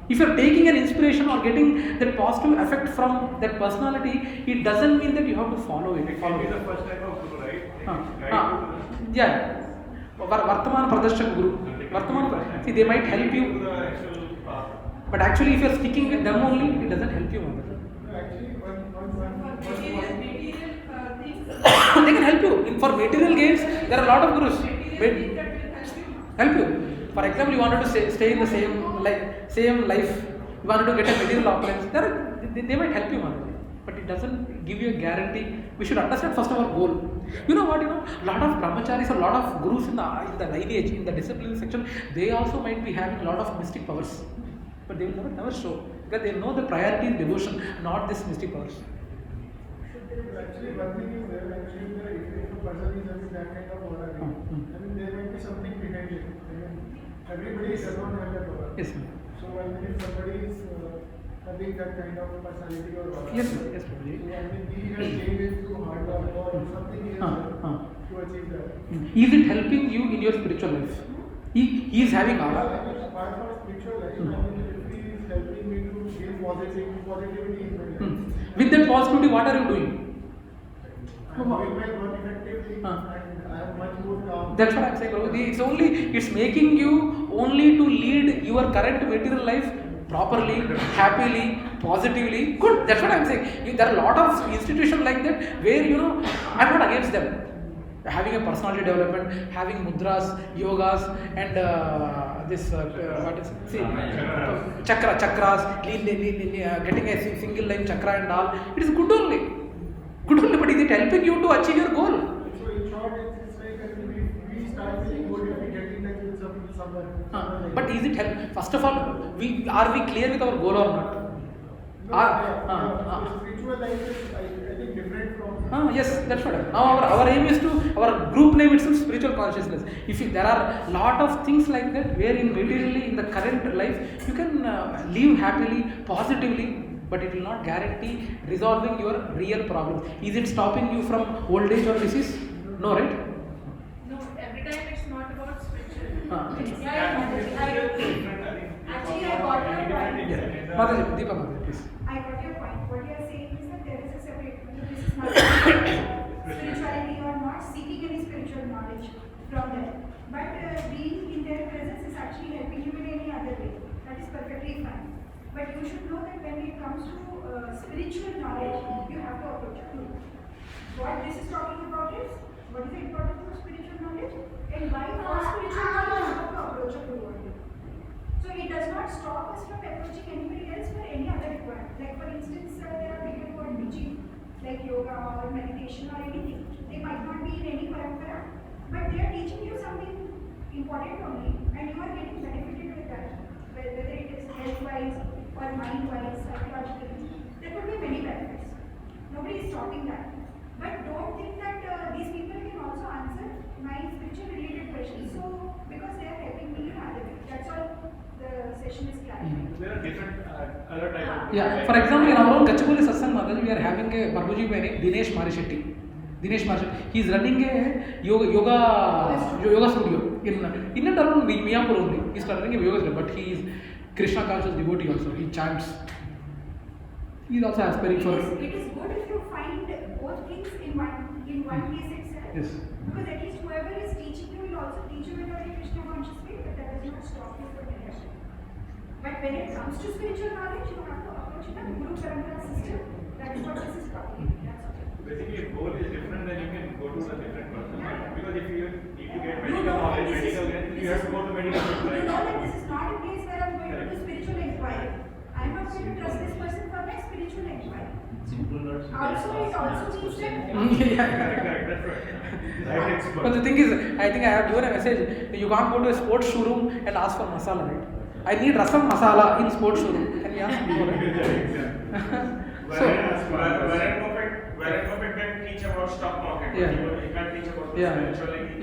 [SPEAKER 1] If you are taking an inspiration or getting that positive effect from that personality, it doesn't mean that you have to follow it.
[SPEAKER 2] It can be the first type of guru, right?
[SPEAKER 1] Yeah. Vartaman Pradashak Guru. See, they might help you. But actually, if you are sticking with them only, it doesn't help you.
[SPEAKER 3] Actually,
[SPEAKER 4] Material things.
[SPEAKER 1] They can help you. For material gains, there are a lot of gurus.
[SPEAKER 4] Material that will help you.
[SPEAKER 1] Help you. For example, you wanted to stay in the same life. You wanted to get a material opulence. They might help you, but it doesn't give you a guarantee. We should understand first our goal. You know what? A lot of brahmacharis or a lot of gurus in the lineage, in the discipline section, they also might be having a lot of mystic powers. But they will never show, because they know the priority is devotion, not this mystic powers.
[SPEAKER 3] actually, one thing is there, actually, if a person is having that kind of aura, there might be something behind it. Everybody does not have that aura.
[SPEAKER 1] Yes, ma'am.
[SPEAKER 3] So, if somebody is having that kind of personality or aura,
[SPEAKER 1] Yes, ma'am. Yes, ma'am.
[SPEAKER 3] he has changed it through hard work or something he has done to achieve that.
[SPEAKER 1] Is it helping you in your spiritual life? He is having aura.
[SPEAKER 3] Apart from spiritual life, if he is helping me to gain positivity in my life.
[SPEAKER 1] With that positivity, what are you doing?
[SPEAKER 3] I am doing my work effectively and I am much more calm.
[SPEAKER 1] That's what I'm saying, bro. It's making you only to lead your current material life properly, happily, positively, good. That's what I'm saying. There are a lot of institutions like that where I'm not against them. Having a personality development, having mudras, yogas, and what is chakras, getting a single line chakra and all. It is good only. Good only, but is it helping you to achieve your goal?
[SPEAKER 3] So in short, it's like we start feeling good if we get in touch with someone.
[SPEAKER 1] But is it help? First of all, are we clear with our goal or not?
[SPEAKER 3] Spiritual life is, I think, different from.
[SPEAKER 1] Yes, that's what. Now our aim is to, our group name itself, spiritual consciousness. If there are lot of things like that, wherein materially in the current life you can live happily, positively, but it will not guarantee resolving your real problems. Is it stopping you from old age or disease? No, right?
[SPEAKER 4] No, every time it's not about spiritual.
[SPEAKER 6] Actually, I got your point.
[SPEAKER 1] Mataji, Deepa Mataji, please.
[SPEAKER 6] I got your point. What you are saying is that there is a separate, this is not spirituality or not seeking any spiritual knowledge from them. But being in their presence is actually helping you in any other way. That is perfectly fine. But you should know that when it comes to spiritual knowledge, you have to approach a group. What this is talking about is, what is the importance of spiritual knowledge? And why for spiritual knowledge you have to approach a group only. So it does not stop us from approaching anybody else for any other requirement. Like for instance, there are people who are teaching like yoga or meditation or anything. They might not be in any parampara, but they are teaching you something important only, and you are getting benefited with that. Whether it is health-wise or mind-wise, psychologically, there could be many benefits. Nobody is stopping that. But don't think that these people can also answer my spiritual-related questions. So because they are helping me in other way. That's all. The session is clarifying.
[SPEAKER 2] There are different other type of.
[SPEAKER 1] Yeah, for example, in our own Gachibowli Satsang Mataji, we are having a Babuji by name Dinesh Marishetty. He is running a yoga studio in and around Miyapur only. He is running a yoga studio, but he is Krishna conscious devotee also. He chants. He is also aspiring for.
[SPEAKER 6] It is good if you find both things in one case itself.
[SPEAKER 1] Yes.
[SPEAKER 6] Because at least whoever is teaching you will also teach you in a very Krishna conscious way, but that does not stop you from doing it. But when it comes to spiritual knowledge, you have to approach it in a Guru Parampara system. That is what this is talking about. That's all.
[SPEAKER 2] Basically, if goal is different, then you can go to a different person.
[SPEAKER 6] Yeah.
[SPEAKER 2] Because if you need to get
[SPEAKER 6] You
[SPEAKER 2] medical
[SPEAKER 6] know that
[SPEAKER 2] knowledge,
[SPEAKER 6] this is-
[SPEAKER 2] medical then you have to go to medical
[SPEAKER 6] You
[SPEAKER 2] supply.
[SPEAKER 6] know that this is not a place where I'm going to do spiritual inquiry. I'm not going to trust this person for my spiritual inquiry.
[SPEAKER 5] Simple not
[SPEAKER 6] Also, it also means that
[SPEAKER 2] Correct, that's right. Right expert.
[SPEAKER 1] But the thing is, I think I have given a message. You can't go to a sports showroom and ask for masala, right? I need rasam masala in sports showroom. Can we ask more?
[SPEAKER 2] Warren Buffett can teach about stock market, but
[SPEAKER 1] Yeah.
[SPEAKER 2] he can't teach about
[SPEAKER 1] Yeah.
[SPEAKER 2] spirituality.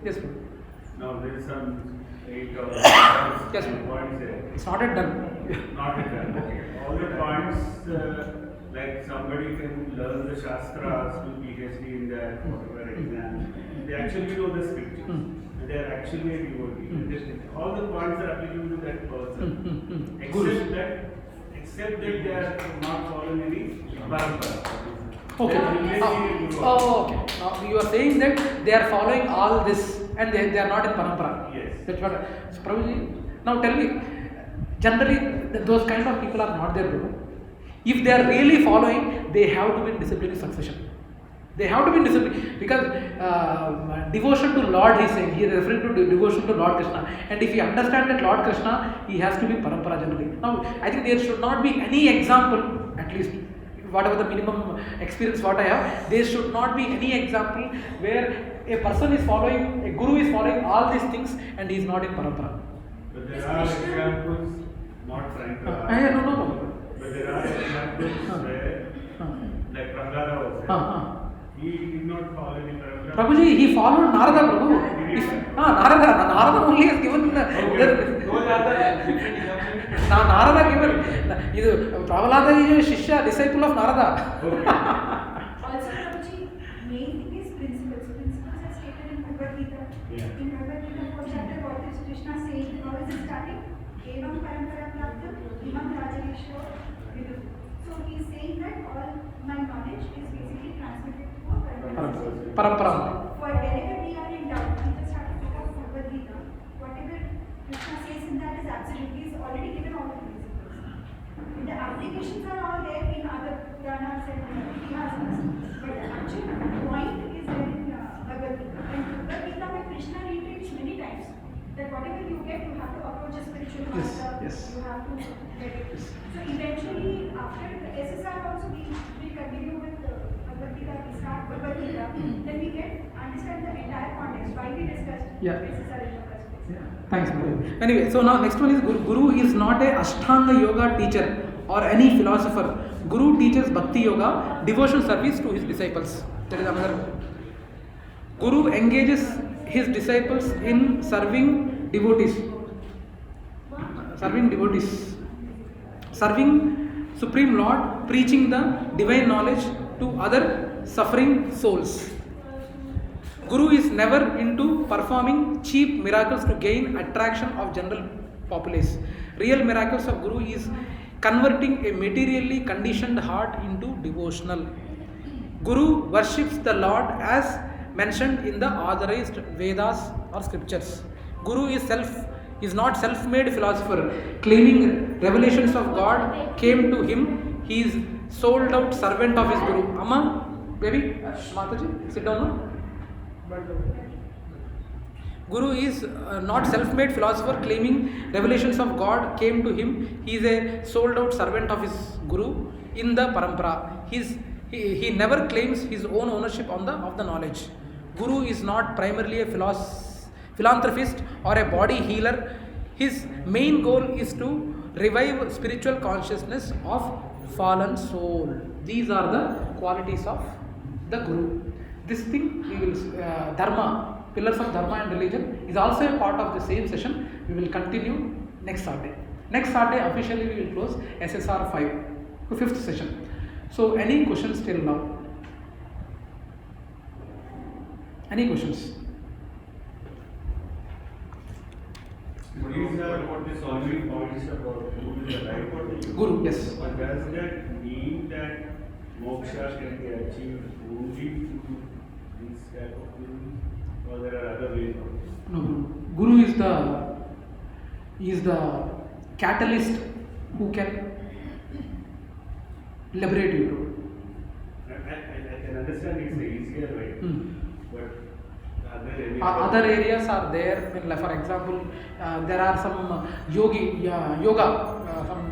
[SPEAKER 1] Yes, bro.
[SPEAKER 2] Now there is some 8 or
[SPEAKER 1] Yes,
[SPEAKER 2] 10 points there.
[SPEAKER 1] It's not yet done.
[SPEAKER 2] Not in that. Okay. All the points, like somebody can learn the Shastras, do PhD in that, whatever exam. They actually know the scriptures. And they are actually a devotee. All the points are applicable to that person. Except that they are not following any parampara.
[SPEAKER 1] Okay. Okay. Now you are saying that they are following all this and they are not in parampara.
[SPEAKER 2] Yes.
[SPEAKER 1] That's what. So Prabhuji, now tell me. Generally, those kind of people are not there, bro. If they are really following, they have to be in disciplinary succession. They have to be in discipline because devotion to Lord, he is saying, he is referring to devotion to Lord Krishna. And if you understand that Lord Krishna, he has to be parampara generally. Now, I think there should not be any example, at least whatever the minimum experience what I have, there should not be any example where a person is following, a guru is following all these things and he is not in parampara.
[SPEAKER 2] But there are examples, not trying to.
[SPEAKER 1] No.
[SPEAKER 2] But there are examples where, like Prahlada was there. He did not follow any parampara.
[SPEAKER 1] Prabhuji, he followed Narada, Prabhu. Narada only has given. Narada given. Prahlada is a Shishya, disciple of Narada.
[SPEAKER 6] also, Prabhuji, main thing is principles. Principles are stated in Bhagavad Gita.
[SPEAKER 2] Yeah.
[SPEAKER 6] In Bhagavad Gita, 4th chapter, what is Krishna saying? How is it starting? Evam parampara praptam, imam rajarishyo vidu. So he is saying that all my knowledge is basically transmitted to a parampara.
[SPEAKER 1] Parampara.
[SPEAKER 6] For whenever we are in doubt, we just have to pick up Bhagavad Gita. Whatever Krishna says in that is absolute. He has already given all the principles. In the application applications are all there in other Puranas and Itihasas, but the actual point is there in Bhagavad Gita. And Bhagavad Gita, when Krishna reiterates many times that whatever you get, you have to approach a spiritual
[SPEAKER 1] Yes,
[SPEAKER 6] master,
[SPEAKER 1] yes.
[SPEAKER 6] you have to get it.
[SPEAKER 1] Yes.
[SPEAKER 6] So eventually, after the SSR also, we continue with Bhagavad Gita, we start Bhagavad Gita, then we understand the entire context, why we discussed
[SPEAKER 1] Yeah.
[SPEAKER 6] SSR in the first place.
[SPEAKER 1] Yeah. Thanks, Madhu. Anyway, so now next one is Guru is not a Ashtanga yoga teacher or any philosopher. Guru teaches Bhakti yoga, devotional service to his disciples. That is another. Guru engages his disciples in serving devotees. Serving Supreme Lord, preaching the divine knowledge to other suffering souls. Guru is never into performing cheap miracles to gain attraction of general populace. Real miracles of Guru is converting a materially conditioned heart into devotional. Guru worships the Lord as mentioned in the authorized Vedas or scriptures. Guru is not self-made philosopher claiming revelations of God came to him. He is sold out servant of his Guru. Amma, baby, Mataji, sit down now. Guru is not self-made philosopher claiming revelations of God came to him. He is a sold out servant of his Guru in the parampara. He never claims his own ownership of the knowledge. Guru is not primarily a philanthropist or a body healer. His main goal is to revive spiritual consciousness of fallen soul. These are the qualities of the Guru. This thing we will Dharma, pillars of Dharma and religion is also a part of the same session. We will continue next Saturday. Next Saturday officially we will close SSR-5, the 5th session. So any questions till now? Any questions?
[SPEAKER 2] These are what the solving points about Guru is the right word.
[SPEAKER 1] Guru, yes.
[SPEAKER 2] But does that mean that moksha can be achieved only through this type of Guru, or there are other ways of this?
[SPEAKER 1] No, Guru is the catalyst who can liberate you.
[SPEAKER 2] I can understand it's the easier way, but
[SPEAKER 1] Other areas are there. For example, there are some yoga, some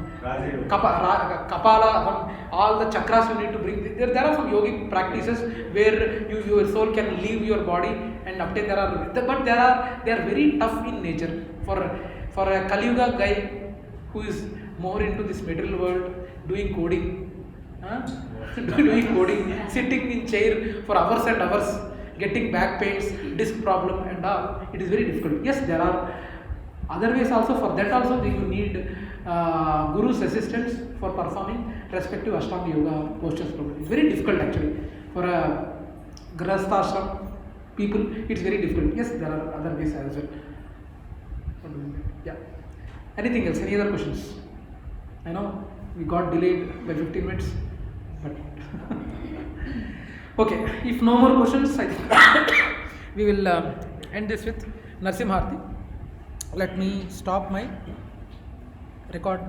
[SPEAKER 1] kapala, all the chakras you need to bring. There are some yogic practices where your soul can leave your body and obtain. But they are very tough in nature. For a Kali Yuga guy who is more into this material world, doing coding, sitting in chair for hours and hours, getting back pains, disc problem and all, it is very difficult. Yes, there are other ways also. For that also you need Guru's assistance for performing respective Ashtanga Yoga postures. It's very difficult actually. For a Grahastha people, it's very difficult. Yes, there are other ways as well. Yeah. Anything else? Any other questions? I know we got delayed by 15 minutes, but okay, if no more questions, I think we will end this with Narsimharti. Let me stop my record.